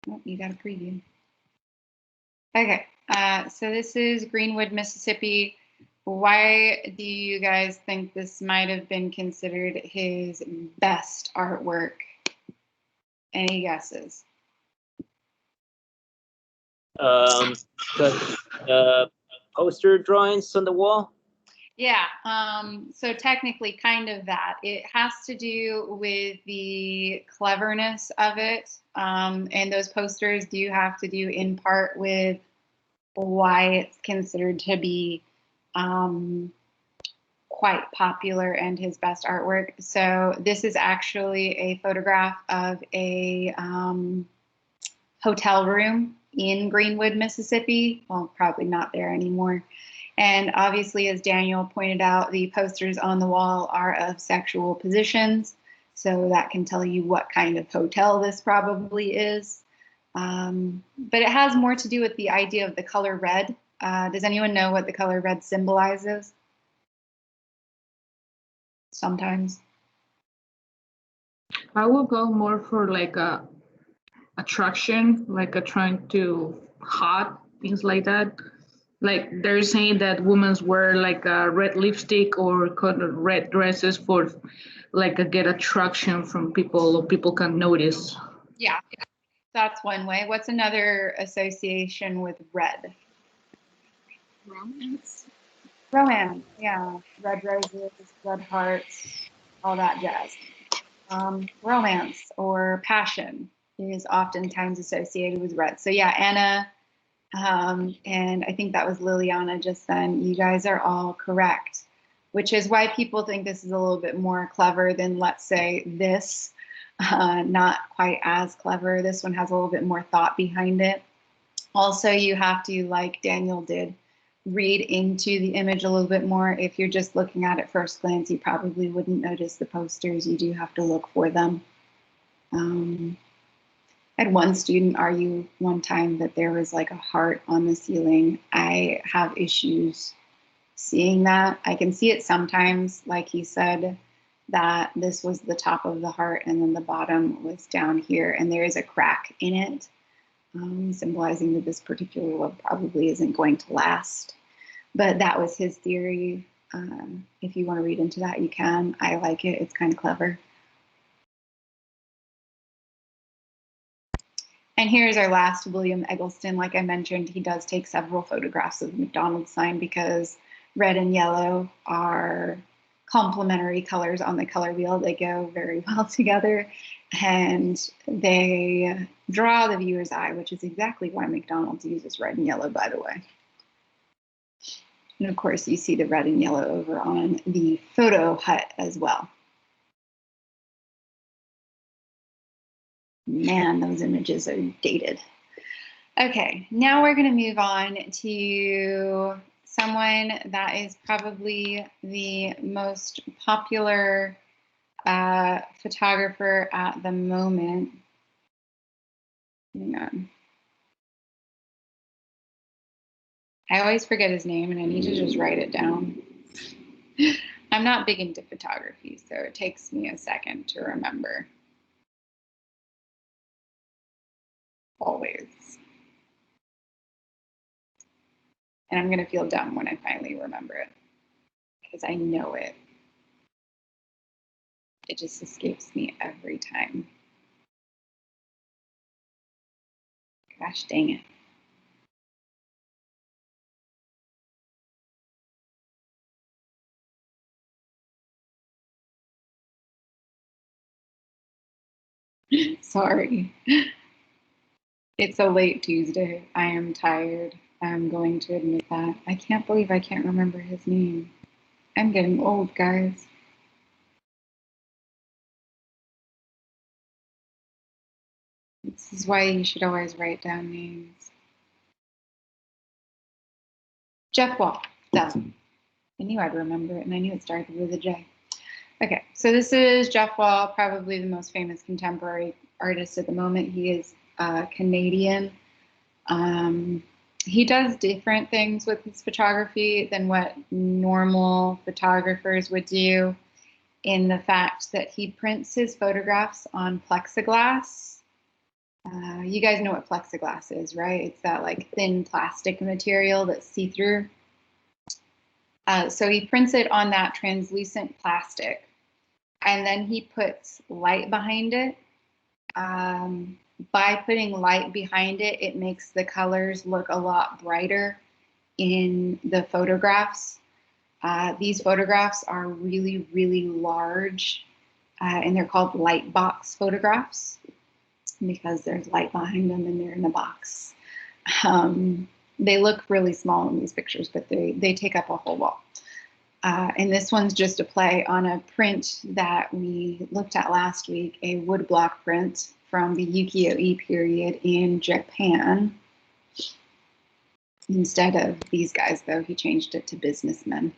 Oh, you got a preview. Okay. So this is Greenwood, Mississippi. Why do you guys think this might have been considered his best artwork? Any guesses? Poster drawings on the wall. Yeah, so technically kind of that. It has to do with the cleverness of it. And those posters do have to do in part with why it's considered to be quite popular and his best artwork. So this is actually a photograph of a hotel room in Greenwood, Mississippi. Well, probably not there anymore. And obviously, as Daniel pointed out, the posters on the wall are of sexual positions. So that can tell you what kind of hotel this probably is. But it has more to do with the idea of the color red. Does anyone know what the color red symbolizes? sometimes. I will go more for like a attraction, like a trying to hot things like that. Like they're saying that women wear like a red lipstick or red dresses for like a get attraction from people, or people can notice. Yeah, that's one way. What's another association with red? Romance. Romance, yeah. Red roses, red hearts, all that jazz. Romance or passion is oftentimes associated with red. So yeah, Anna, and I think that was Liliana just then. You guys are all correct, which is why people think this is a little bit more clever than, let's say, this. Not quite as clever. This one has a little bit more thought behind it. Also, you have to, like Daniel did, read into the image a little bit more. If you're just looking at it first glance, you probably wouldn't notice the posters. You do have to look for them. I had one student argue one time that there was like a heart on the ceiling. I have issues seeing that. I can see it sometimes, like he said, that this was the top of the heart and then the bottom was down here, and there is a crack in it, symbolizing that this particular love probably isn't going to last. But that was his theory. If you want to read into that, you can. I like it. It's kind of clever. And here's our last, William Eggleston. Like I mentioned, he does take several photographs of the McDonald's sign because red and yellow are complementary colors on the color wheel. They go very well together, and they draw the viewer's eye, which is exactly why McDonald's uses red and yellow, by the way. And of course, you see the red and yellow over on the photo hut as well. Man, those images are dated. Okay, now we're going to move on to someone that is probably the most popular photographer at the moment. Hang on. I always forget his name and I need to just write it down. I'm not big into photography, so it takes me a second to remember. Always. And I'm going to feel dumb when I finally remember it, because I know it. It just escapes me every time. Gosh dang it. Sorry. It's a late Tuesday. I am tired. I'm going to admit that. I can't believe I can't remember his name. I'm getting old, guys. This is why you should always write down names. Jeff Wall. Duh. I knew I'd remember it, and I knew it started with a J. Okay, so this is Jeff Wall, probably the most famous contemporary artist at the moment. He is Canadian. He does different things with his photography than what normal photographers would do, in the fact that he prints his photographs on plexiglass. You guys know what plexiglass is, right? It's that like thin plastic material that's see-through. So he prints it on that translucent plastic, and then he puts light behind it. By putting light behind it, it makes the colors look a lot brighter in the photographs. These photographs are really, really large, and they're called light box photographs because there's light behind them and they're in a box. They look really small in these pictures, but they take up a whole wall. And this one's just a play on a print that we looked at last week, a woodblock print from the ukiyo-e period in Japan. Instead of these guys, though, he changed it to businessmen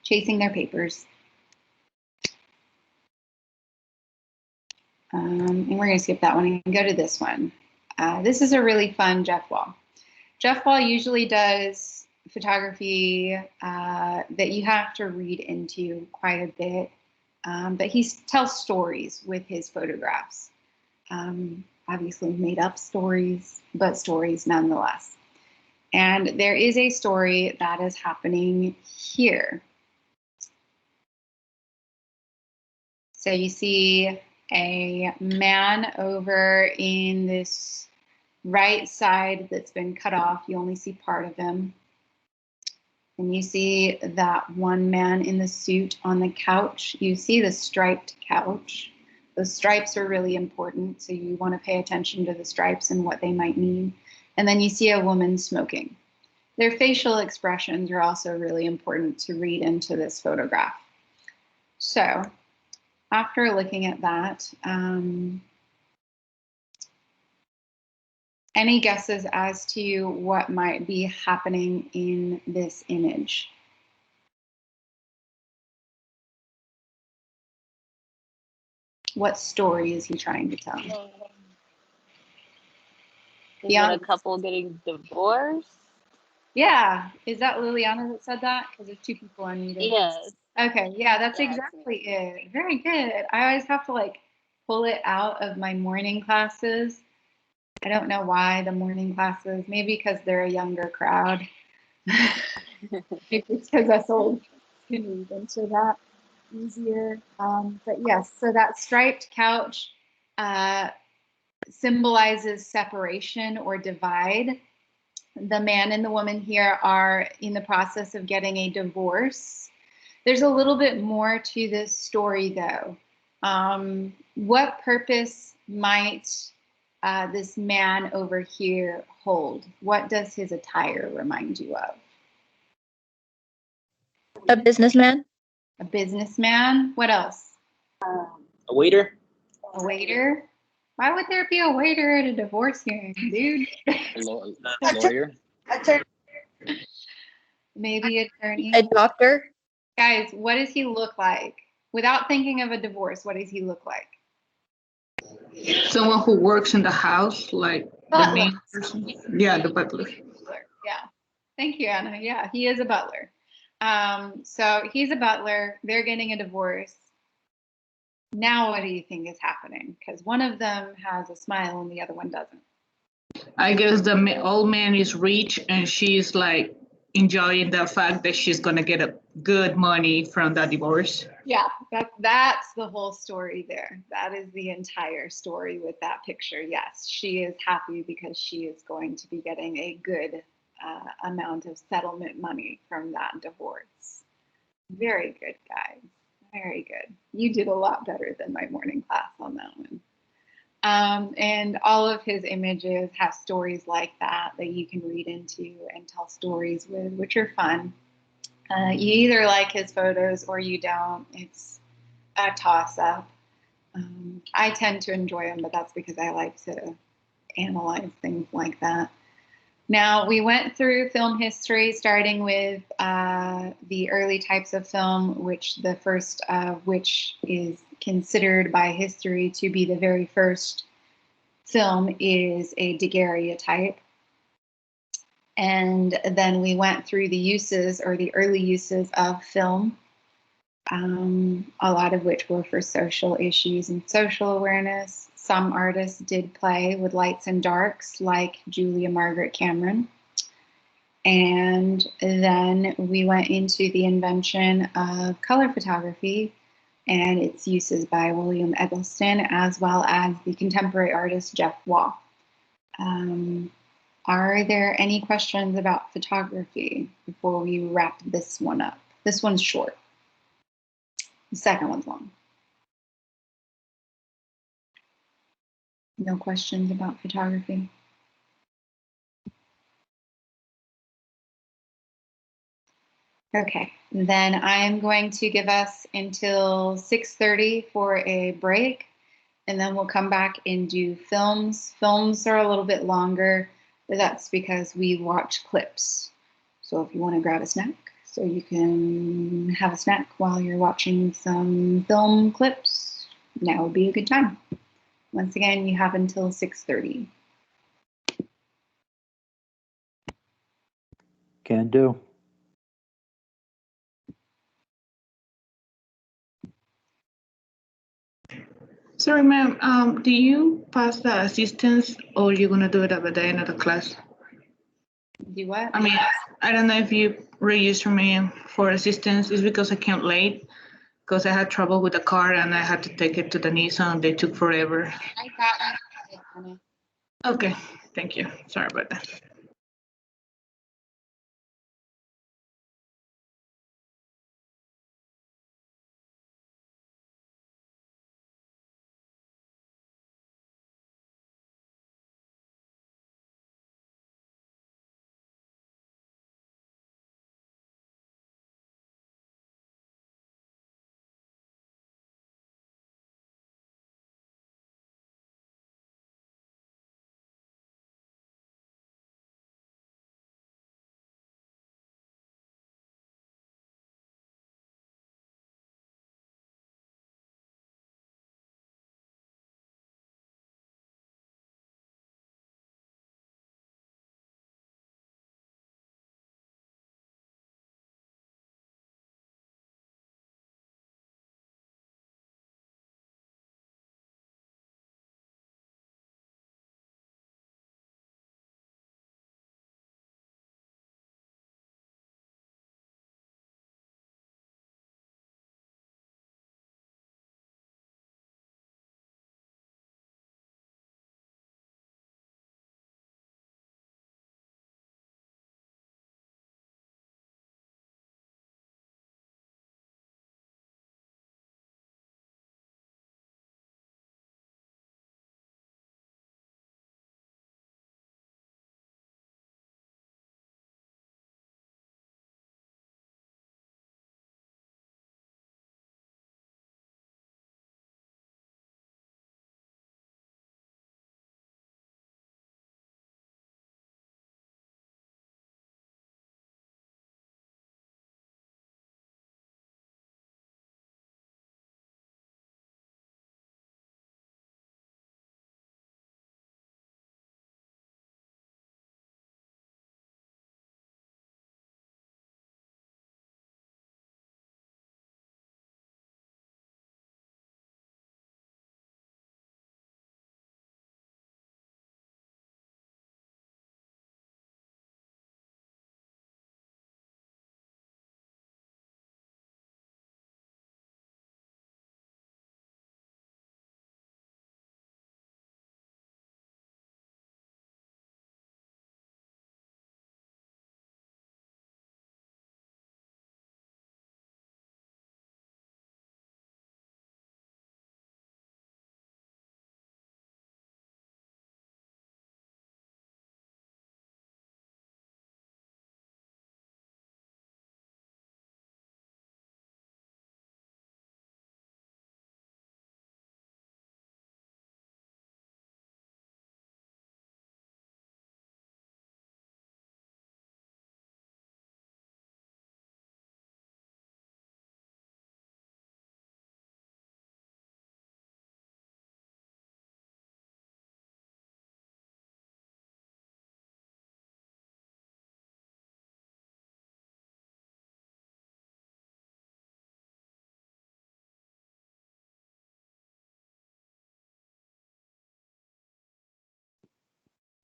chasing their papers. And we're going to skip that one and go to this one. This is a really fun Jeff Wall. Jeff Wall usually does photography that you have to read into quite a bit. But he tells stories with his photographs. Obviously made up stories, but stories nonetheless. And there is a story that is happening here. So you see a man over in this right side that's been cut off. You only see part of him. And you see that one man in the suit on the couch. You see the striped couch. Those stripes are really important, so you want to pay attention to the stripes and what they might mean. And then you see a woman smoking. Their facial expressions are also really important to read into this photograph. So after looking at that, any guesses as to what might be happening in this image? What story is he trying to tell? Is it a couple getting divorced? Yeah, is that Liliana that said that? Because there's two people unmuted. Yes. Okay, yeah, that's exactly it. Very good. I always have to like pull it out of my morning classes. I don't know why the morning classes, maybe because they're a younger crowd. Maybe it's because us old can read into that easier. But yes, so that striped couch symbolizes separation or divide. The man and the woman here are in the process of getting a divorce. There's a little bit more to this story, though. What purpose might this man over here hold? What does his attire remind you of? A businessman. A businessman? What else? A waiter? A waiter? Why would there be a waiter at a divorce hearing, dude? A lawyer? Maybe attorney. A doctor. Guys, what does he look like? Without thinking of a divorce, what does he look like? Someone who works in the house, like the main person. Yeah, the butler. Yeah. Thank you, Anna. Yeah, he is a butler. So he's a butler. They're getting a divorce. Now, what do you think is happening? Because one of them has a smile and the other one doesn't. I guess the old man is rich and she's like enjoying the fact that she's gonna get a good money from the divorce. Yeah, that's the whole story there. That is the entire story with that picture. Yes, she is happy because she is going to be getting a good amount of settlement money from that divorce. Very good, guys. Very good. You did a lot better than my morning class on that one. And all of his images have stories like that that you can read into and tell stories with, which are fun. You either like his photos or you don't. It's a toss-up. I tend to enjoy them, but that's because I like to analyze things like that. Now, we went through film history, starting with the early types of film, which the first of which is considered by history to be the very first film is a daguerreotype. And then we went through the uses or the early uses of film, a lot of which were for social issues and social awareness. Some artists did play with lights and darks, like Julia Margaret Cameron. And then we went into the invention of color photography and its uses by William Eggleston, as well as the contemporary artist Jeff Waugh. Are there any questions about photography before we wrap this one up? This one's short. The second one's long. No questions about photography? Okay, then I'm going to give us until 6:30 for a break, and then we'll come back and do films. Films are a little bit longer, but that's because we watch clips. So if you want to grab a snack, so you can have a snack while you're watching some film clips, now would be a good time. Once again, you have until 6:30. Can do. Sorry, ma'am. Do you pass the assistance or you're gonna do it at the end of the class? Do what? I mean, I don't know if you register me for assistance. It's because I came late because I had trouble with the car and I had to take it to the Nissan. They took forever. I got you, honey. Okay, thank you. Sorry about that.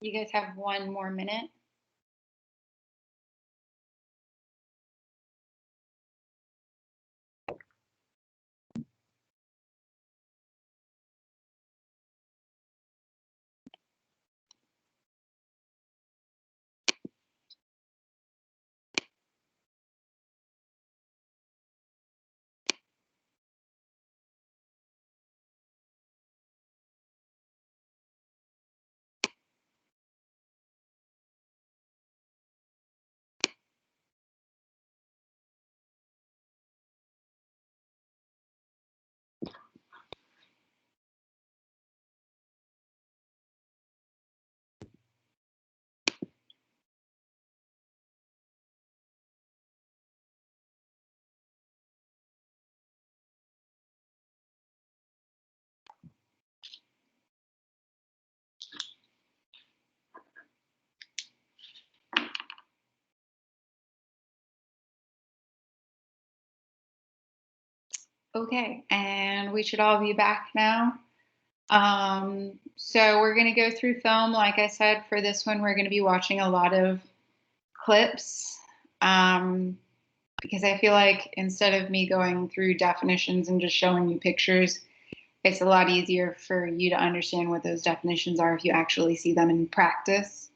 You guys have 1 more minute. Okay, and we should all be back now. So we're going to go through film. Like I said, for this one, we're going to be watching a lot of clips because I feel like instead of me going through definitions and just showing you pictures, it's a lot easier for you to understand what those definitions are if you actually see them in practice.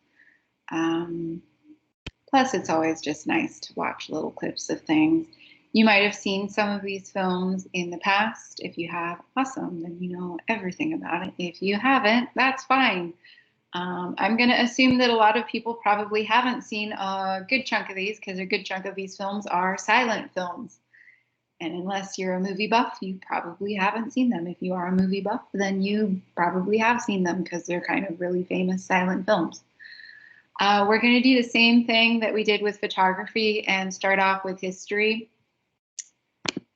Plus, it's always just nice to watch little clips of things. You might have seen some of these films in the past. If you have, awesome, then you know everything about it. If you haven't, that's fine. I'm going to assume that a lot of people probably haven't seen a good chunk of these because a good chunk of these films are silent films. And unless you're a movie buff, you probably haven't seen them. If you are a movie buff, then you probably have seen them because they're kind of really famous silent films. We're going to do the same thing that we did with photography and start off with history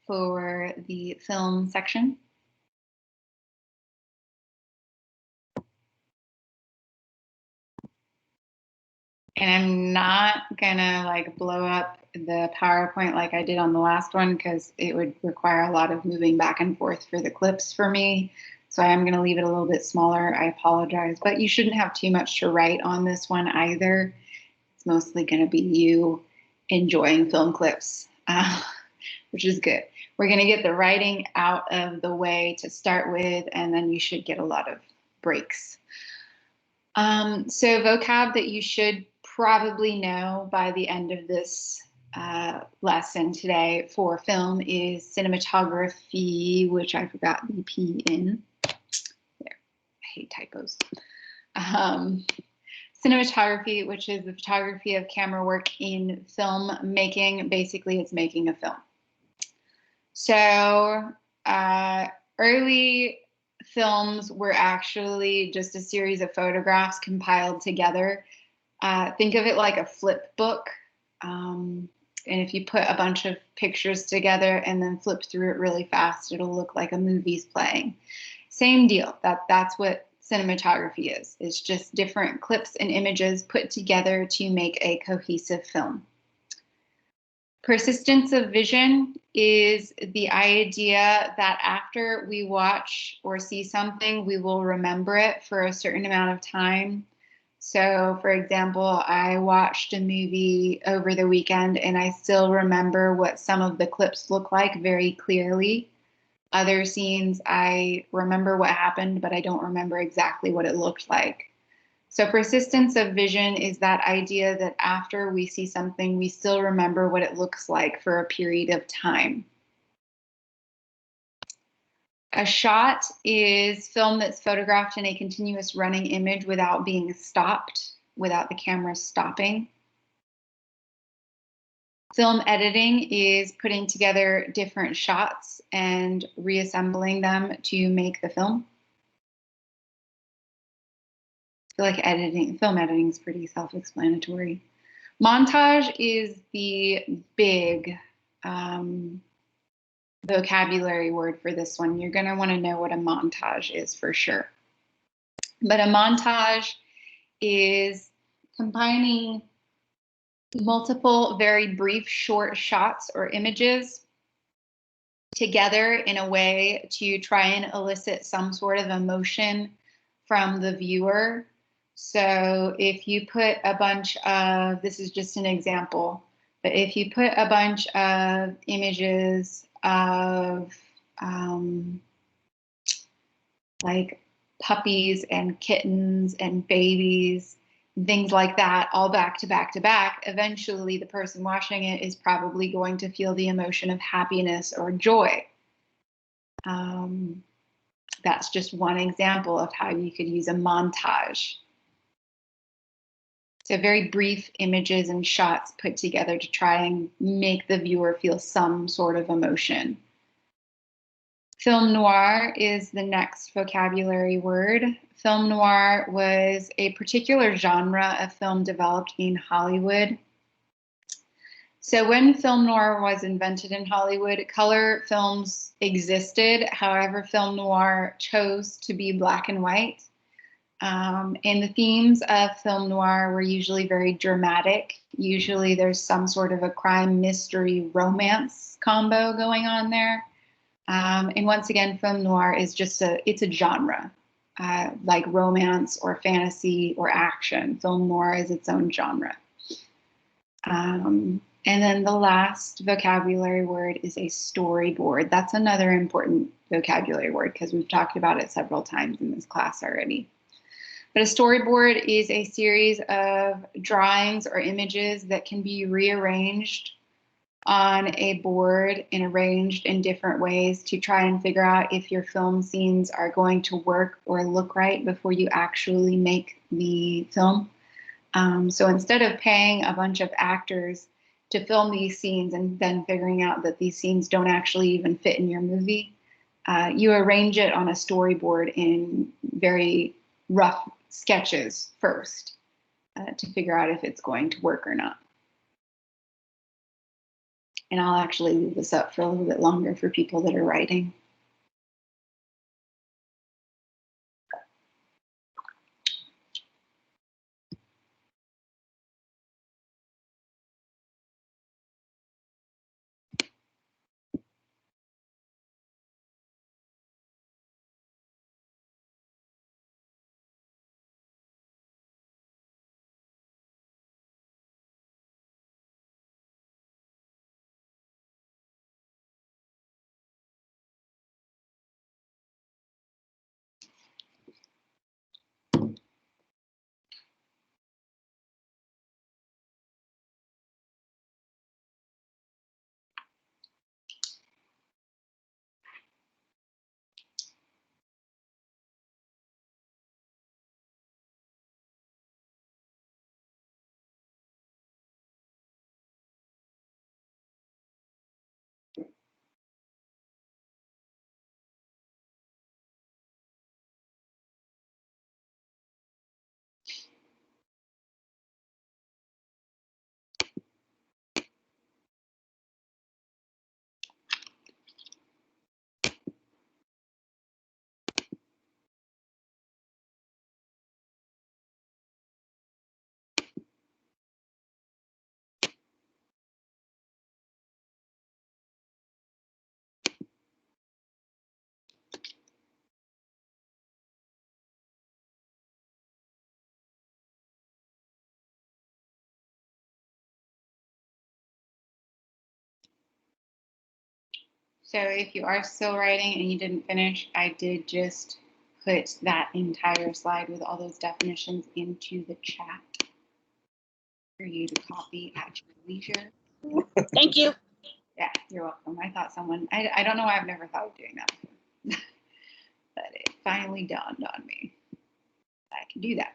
for the film section. And I'm not gonna like blow up the PowerPoint like I did on the last one because it would require a lot of moving back and forth for the clips for me. So I am gonna leave it a little bit smaller. I apologize, but you shouldn't have too much to write on this one either. It's mostly gonna be you enjoying film clips, which is good. We're gonna get the writing out of the way to start with, and then you should get a lot of breaks. So vocab that you should probably know by the end of this lesson today for film is cinematography, which I forgot the P in. There, I hate typos. Cinematography, which is the photography of camera work in film making. Basically, it's making a film. So early films were actually just a series of photographs compiled together. Think of it like a flip book. And if you put a bunch of pictures together and then flip through it really fast, it'll look like a movie's playing. Same deal. That's what cinematography is. It's just different clips and images put together to make a cohesive film. Persistence of vision is the idea that after we watch or see something, we will remember it for a certain amount of time. So, for example, I watched a movie over the weekend and I still remember what some of the clips look like very clearly. Other scenes, I remember what happened, but I don't remember exactly what it looked like. So persistence of vision is that idea that after we see something, we still remember what it looks like for a period of time. A shot is film that's photographed in a continuous running image without being stopped, without the camera stopping. Film editing is putting together different shots and reassembling them to make the film. I feel like film editing is pretty self-explanatory. Montage is the big vocabulary word for this one. You're going to want to know what a montage is for sure. But a montage is combining multiple very brief short shots or images together in a way to try and elicit some sort of emotion from the viewer. So if you put a bunch of, this is just an example, but if you put a bunch of images of like puppies and kittens and babies, things like that, all back to back to back, eventually the person watching it is probably going to feel the emotion of happiness or joy. That's just one example of how you could use a montage. So very brief images and shots put together to try and make the viewer feel some sort of emotion. Film noir is the next vocabulary word. Film noir was a particular genre of film developed in Hollywood. So when film noir was invented in Hollywood, color films existed. However, film noir chose to be black and white. And the themes of film noir were usually very dramatic. Usually there's some sort of a crime, mystery, romance combo going on there. And once again, film noir is just it's a genre, like romance or fantasy or action. Film noir is its own genre. And then the last vocabulary word is a storyboard. That's another important vocabulary word because we've talked about it several times in this class already. But a storyboard is a series of drawings or images that can be rearranged on a board and arranged in different ways to try and figure out if your film scenes are going to work or look right before you actually make the film. So instead of paying a bunch of actors to film these scenes and then figuring out that these scenes don't actually even fit in your movie, you arrange it on a storyboard in very rough sketches first to figure out if it's going to work or not. And I'll actually leave this up for a little bit longer for people that are writing. So if you are still writing and you didn't finish, I did just put that entire slide with all those definitions into the chat for you to copy at your leisure. Thank you. Yeah, you're welcome. I thought I don't know why I've never thought of doing that before. But it finally dawned on me. I can do that.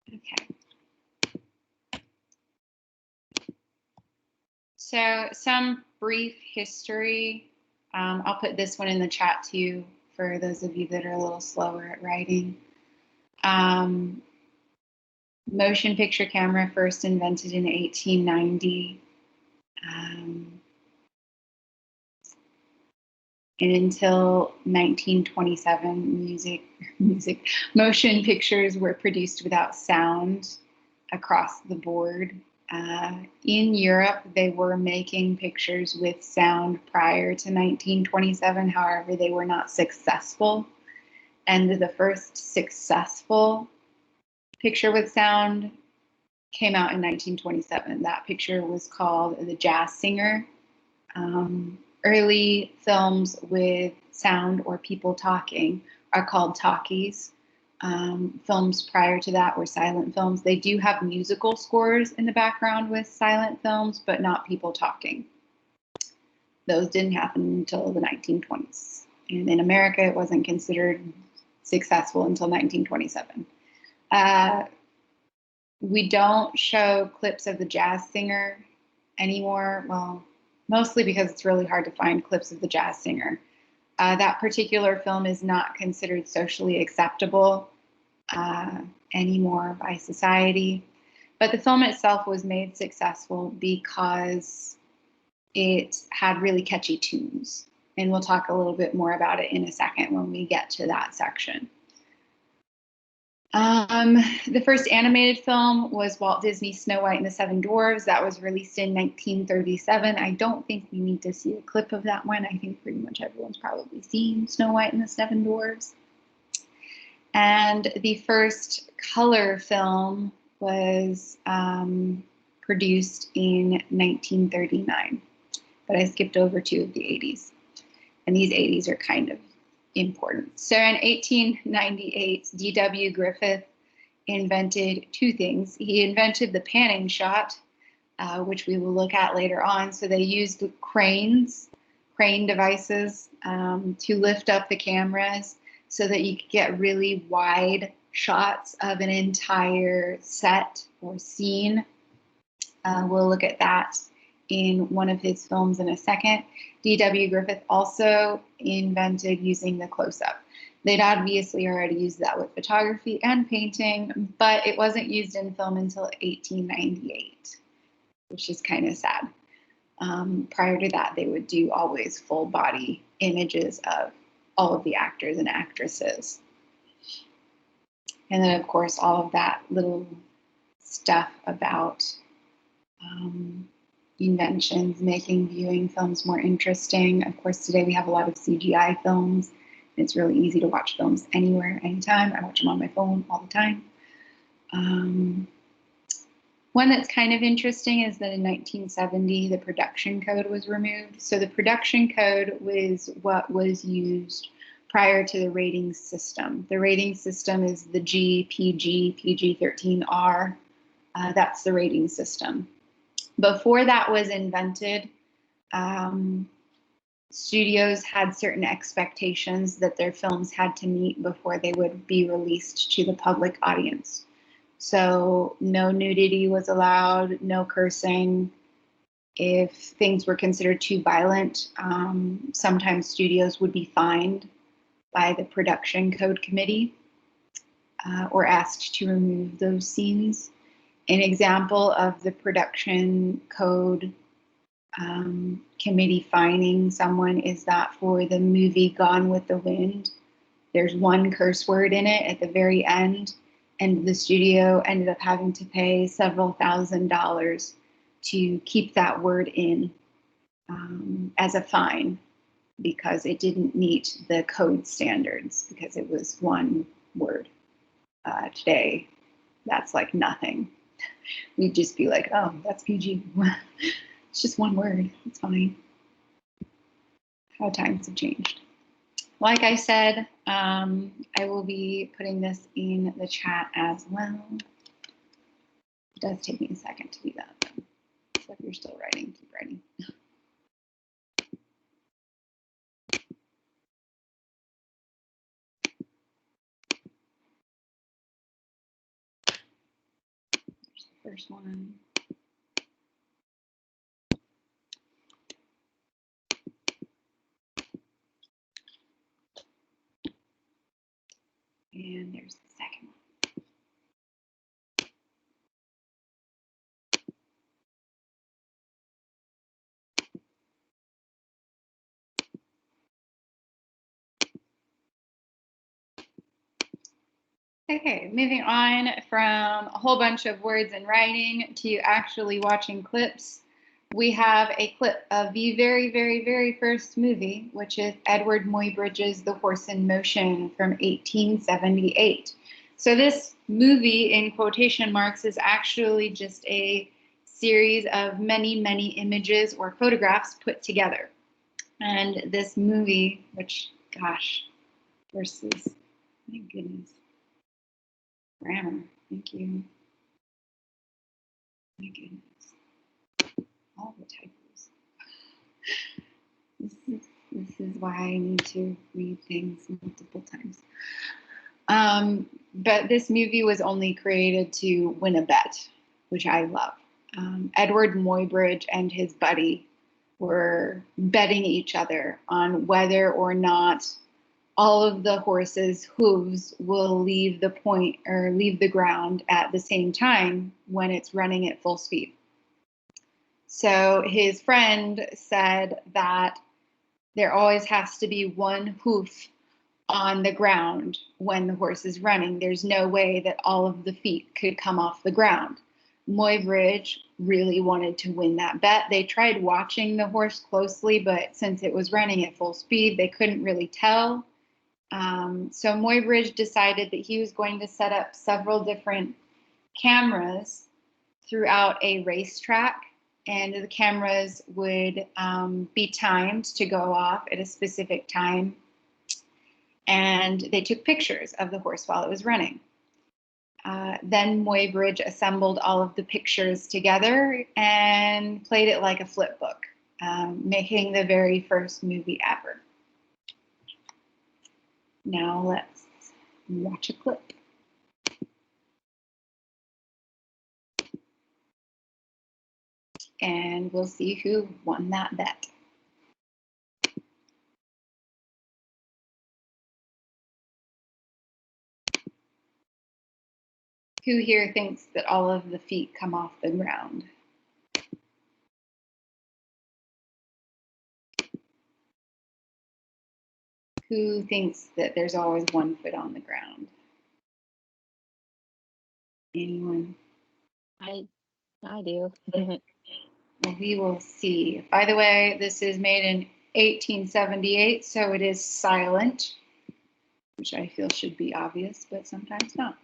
Okay. So some brief history. I'll put this one in the chat too for those of you that are a little slower at writing. Motion picture camera first invented in 1890. And until 1927, motion pictures were produced without sound across the board. In Europe, they were making pictures with sound prior to 1927. However, they were not successful. And the first successful picture with sound came out in 1927. That picture was called The Jazz Singer. Early films with sound or people talking are called talkies. Films prior to that were silent films. They do have musical scores in the background with silent films, but not people talking. Those didn't happen until the 1920s. And in America, it wasn't considered successful until 1927. We don't show clips of The Jazz Singer anymore. Well, mostly because it's really hard to find clips of The Jazz Singer. That particular film is not considered socially acceptable anymore by society. But the film itself was made successful because it had really catchy tunes. And we'll talk a little bit more about it in a second when we get to that section. The first animated film was Walt Disney's Snow White and the Seven Dwarfs. That was released in 1937. I don't think we need to see a clip of that one. I think pretty much everyone's probably seen Snow White and the Seven Dwarfs. And the first color film was produced in 1939. But I skipped over 2 of the 80s. And these 80s are kind of important. So in 1898, D.W. Griffith invented 2 things. He invented the panning shot, which we will look at later on. So they used crane devices to lift up the cameras so that you could get really wide shots of an entire set or scene. We'll look at that in one of his films in a second. D.W. Griffith also invented using the close-up. They'd obviously already used that with photography and painting, but it wasn't used in film until 1898, which is kind of sad. Prior to that, they would do always full body images of all of the actors and actresses. And then, of course, all of that little stuff about inventions, making viewing films more interesting. Of course, today we have a lot of CGI films. It's really easy to watch films anywhere, anytime. I watch them on my phone all the time. One that's kind of interesting is that in 1970, the production code was removed. So the production code was what was used prior to the rating system. The rating system is the G, PG, PG-13R. That's the rating system. Before that was invented, studios had certain expectations that their films had to meet before they would be released to the public audience. So no nudity was allowed, no cursing. If things were considered too violent, sometimes studios would be fined by the production code committee or asked to remove those scenes. An example of the production code committee fining someone is that for the movie Gone with the Wind, there's one curse word in it at the very end, and the studio ended up having to pay several $1,000s to keep that word in as a fine because it didn't meet the code standards because it was one word. Today, that's like nothing. We'd just be like, oh, that's PG. It's just one word. It's fine. How times have changed. Like I said, I will be putting this in the chat as well. It does take me a second to do that, though. So if you're still writing, keep writing. There's the first one. And there's the second one. Okay, moving on from a whole bunch of words and writing to actually watching clips. We have a clip of the very, very, very first movie, which is Edward Muybridge's The Horse in Motion from 1878. So this movie, in quotation marks, is actually just a series of many, many images or photographs put together. And this movie, which, gosh, versus, my goodness. Grammar, thank you. My goodness. All the typos. This is why I need to read things multiple times. But this movie was only created to win a bet, which I love. Edward Muybridge and his buddy were betting each other on whether or not all of the horse's hooves will leave the point or leave the ground at the same time when it's running at full speed. So his friend said that there always has to be one hoof on the ground when the horse is running. There's no way that all of the feet could come off the ground. Muybridge really wanted to win that bet. They tried watching the horse closely, but since it was running at full speed, they couldn't really tell. So Muybridge decided that he was going to set up several different cameras throughout a racetrack, and the cameras would be timed to go off at a specific time. And they took pictures of the horse while it was running. Then Muybridge assembled all of the pictures together and played it like a flip book, making the very first movie ever. Now let's watch a clip. And we'll see who won that bet. Who here thinks that all of the feet come off the ground? Who thinks that there's always one foot on the ground? Anyone? I do. Well, we will see. By the way, this is made in 1878, so it is silent, which I feel should be obvious, but sometimes not.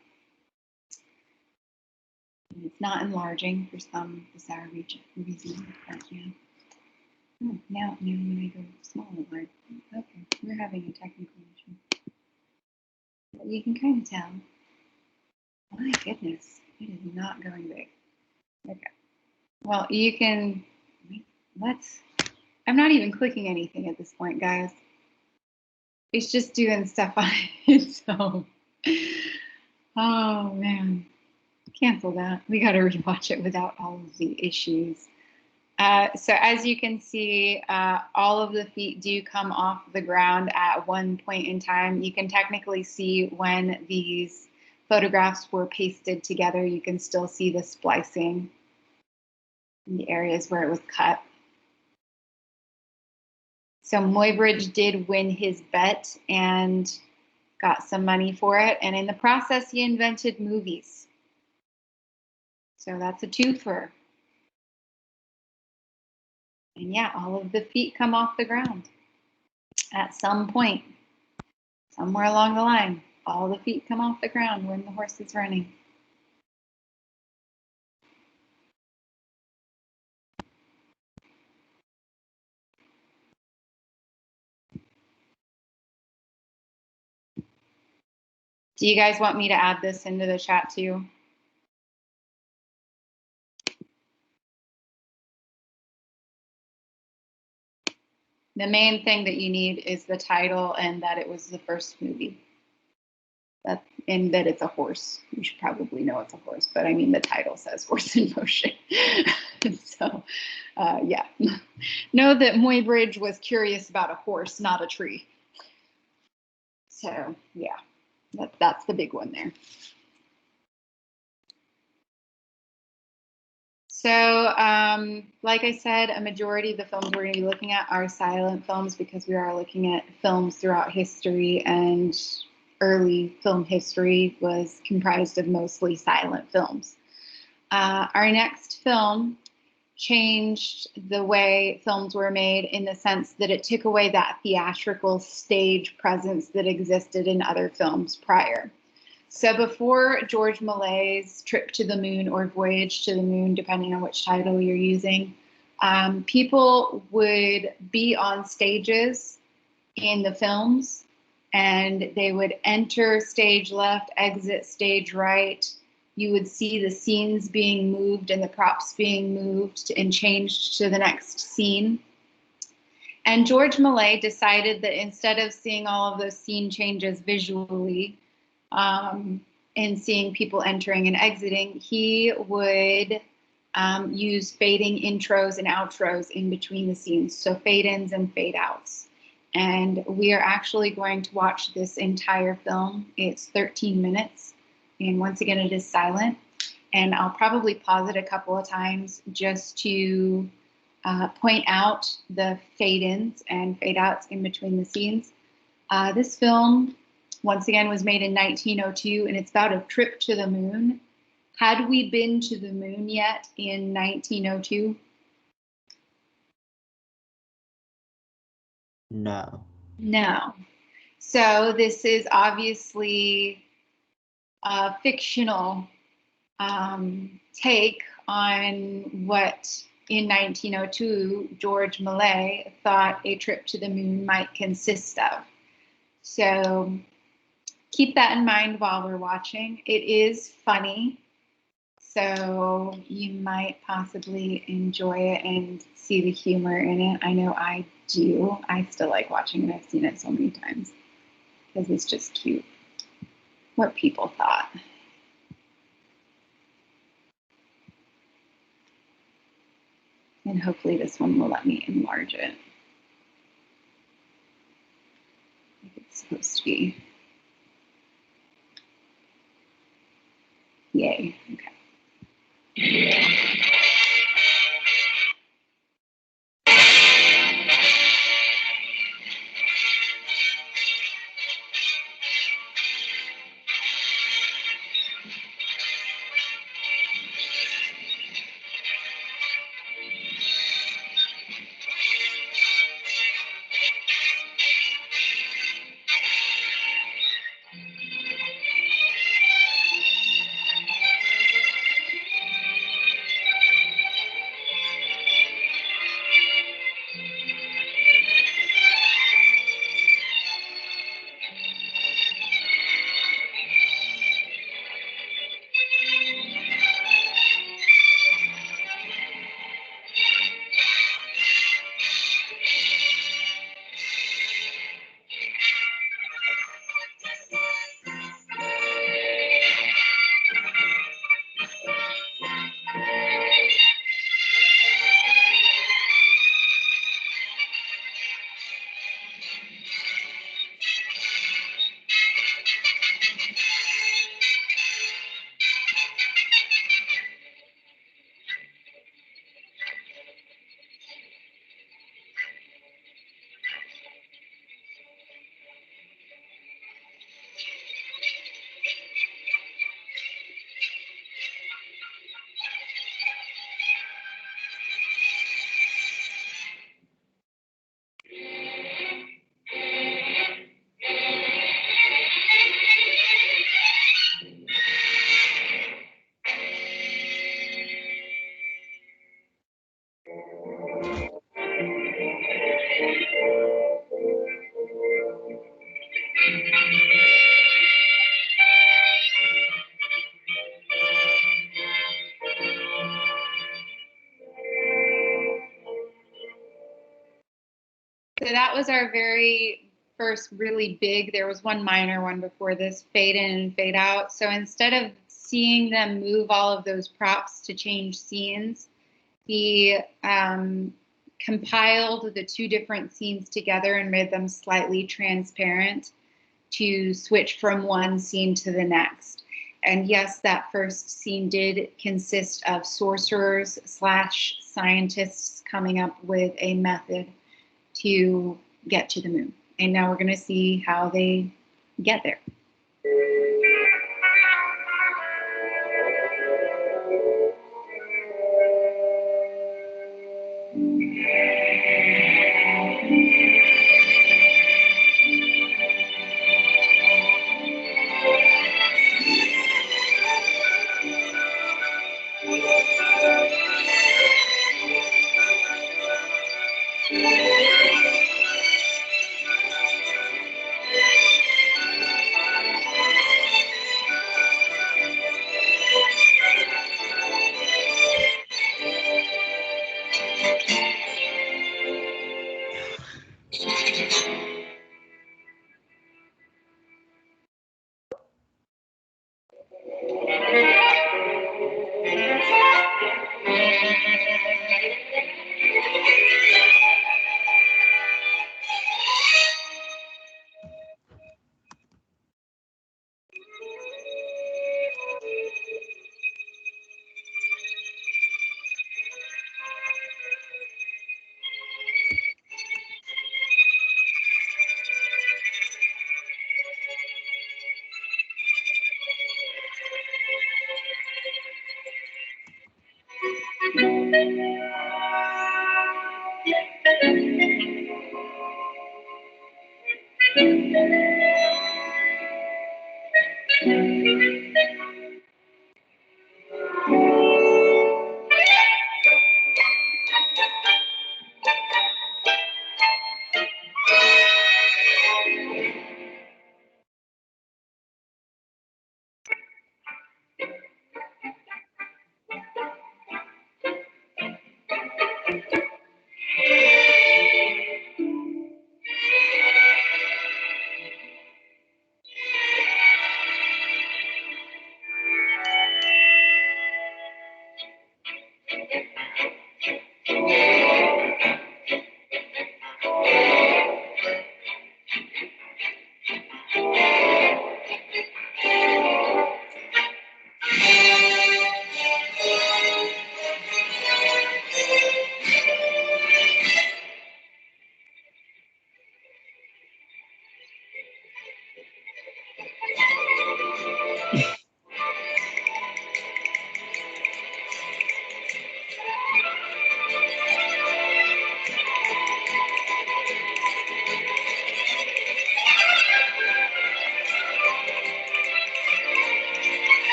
And it's not enlarging for some bizarre reason. Now when I go small, large. Okay, we're having a technical issue. But you can kind of tell. My goodness, it is not going big. Okay. Well, you can, I'm not even clicking anything at this point, guys. It's just doing stuff on its own. Oh, man. Cancel that. We got to rewatch it without all of the issues. So as you can see, all of the feet do come off the ground at one point in time. You can technically see when these photographs were pasted together, you can still see the splicing in the areas where it was cut. So Muybridge did win his bet and got some money for it. And in the process, he invented movies. So that's a twofer. And yeah, all of the feet come off the ground at some point, somewhere along the line. All the feet come off the ground when the horse is running. Do you guys want me to add this into the chat too? The main thing that you need is the title and that it was the first movie. And that it's a horse. You should probably know it's a horse, but I mean the title says Horse in Motion. So, yeah. Know that Muybridge was curious about a horse, not a tree. So, yeah, that's the big one there. So, like I said, a majority of the films we're going to be looking at are silent films because we are looking at films throughout history, and early film history was comprised of mostly silent films. Our next film changed the way films were made in the sense that it took away that theatrical stage presence that existed in other films prior. So before George Méliès' Trip to the Moon or Voyage to the Moon, depending on which title you're using, people would be on stages in the films, and they would enter stage left, exit stage right. You would see the scenes being moved and the props being moved and changed to the next scene. And George Méliès decided that instead of seeing all of those scene changes visually, and seeing people entering and exiting, he would use fading intros and outros in between the scenes, so fade-ins and fade-outs. And we are actually going to watch this entire film. It's 13 minutes, and once again, it is silent. And I'll probably pause it a couple of times just to point out the fade-ins and fade-outs in between the scenes. This film, once again, was made in 1902, and it's about a trip to the moon. Had we been to the moon yet in 1902? No. No. So this is obviously a fictional take on what in 1902 George Millay thought a trip to the moon might consist of. So keep that in mind while we're watching. It is funny, so you might possibly enjoy it and see the humor in it. I know I do. I still like watching it. I've seen it so many times because it's just cute what people thought. And hopefully this one will let me enlarge it. Like it's supposed to be. Yay, okay. So that was our very first really big, there was one minor one before this, fade in and fade out. So instead of seeing them move all of those props to change scenes, he compiled the two different scenes together and made them slightly transparent to switch from one scene to the next. And yes, that first scene did consist of sorcerers / scientists coming up with a method to get to the moon. And now we're going to see how they get there.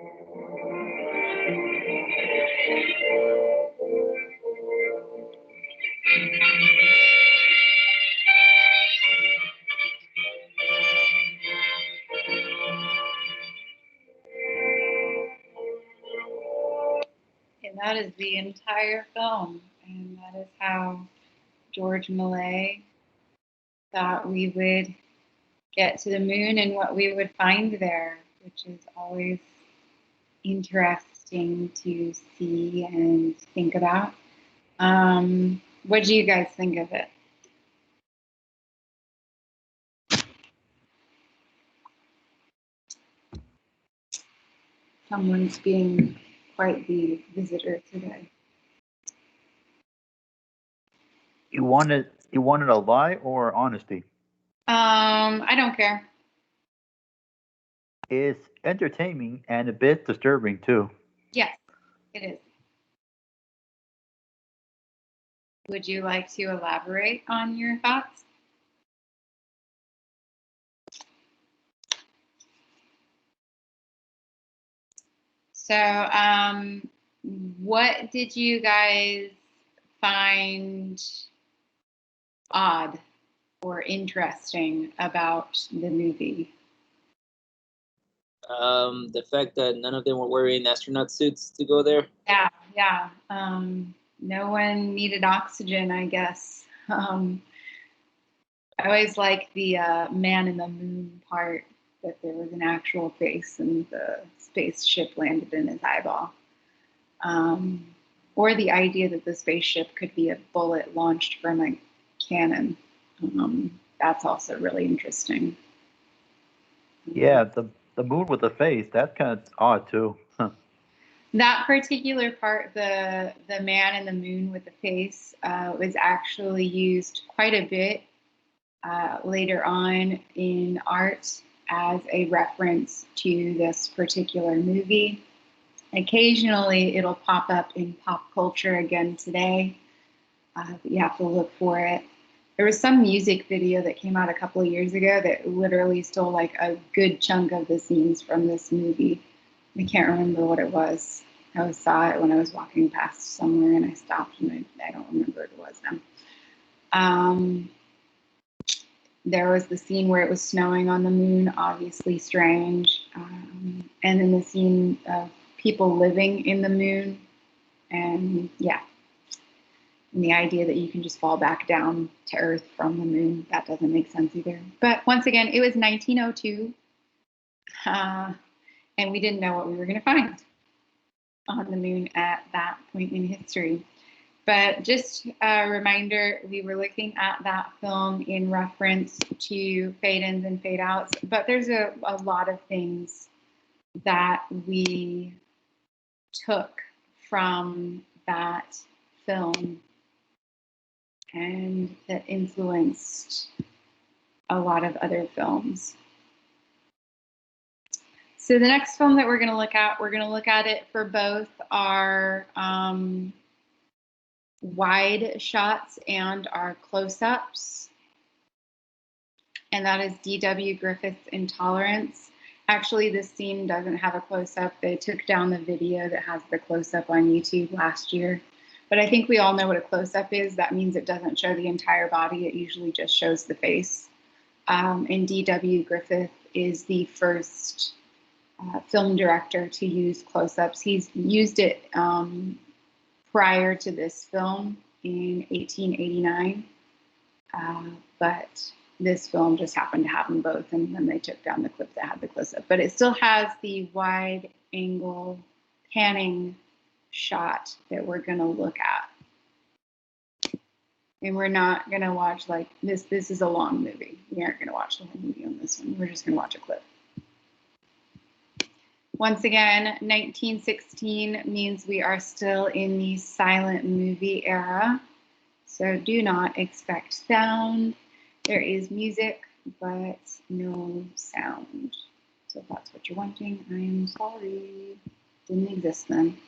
And that is the entire film. And that is how George Millay thought we would get to the moon and what we would find there, which is always interesting to see and think about. What do you guys think of it? Someone's being quite the visitor today. You wanted a lie or honesty? I don't care. It's entertaining and a bit disturbing too. Yes, it is. Would you like to elaborate on your thoughts? So, what did you guys find odd or interesting about the movie? The fact that none of them were wearing astronaut suits to go there. Yeah. No one needed oxygen, I guess. I always like the man in the moon part, that there was an actual face and the spaceship landed in his eyeball. Or the idea that the spaceship could be a bullet launched from a cannon. That's also really interesting. Yeah, the moon with the face, that's kind of odd too. Huh. That particular part, the man in the moon with the face, was actually used quite a bit later on in art as a reference to this particular movie. Occasionally, it'll pop up in pop culture again today, but you have to look for it. There was some music video that came out a couple of years ago that literally stole like a good chunk of the scenes from this movie. I can't remember what it was. I saw it when I was walking past somewhere and I stopped and I don't remember what it was now. There was the scene where it was snowing on the moon, obviously strange. And then the scene of people living in the moon. And yeah, and the idea that you can just fall back down to Earth from the moon, that doesn't make sense either. But once again, it was 1902. And we didn't know what we were going to find on the moon at that point in history. But just a reminder, we were looking at that film in reference to fade-ins and fade-outs, but there's a lot of things that we took from that film and that influenced a lot of other films. So the next film that we're going to look at it for both our wide shots and our close-ups. And that is D.W. Griffith's Intolerance. Actually, this scene doesn't have a close-up. They took down the video that has the close-up on YouTube last year. But I think we all know what a close-up is. That means it doesn't show the entire body. It usually just shows the face. And D.W. Griffith is the first film director to use close-ups. He's used it prior to this film in 1889, but this film just happened to have them both, and then they took down the clip that had the close-up. But it still has the wide angle panning shot that we're going to look at. And we're not going to watch like this. This is a long movie. We aren't going to watch the whole movie on this one. We're just going to watch a clip. Once again, 1916 means we are still in the silent movie era. So do not expect sound. There is music, but no sound. So if that's what you're wanting, I am sorry. Didn't exist then.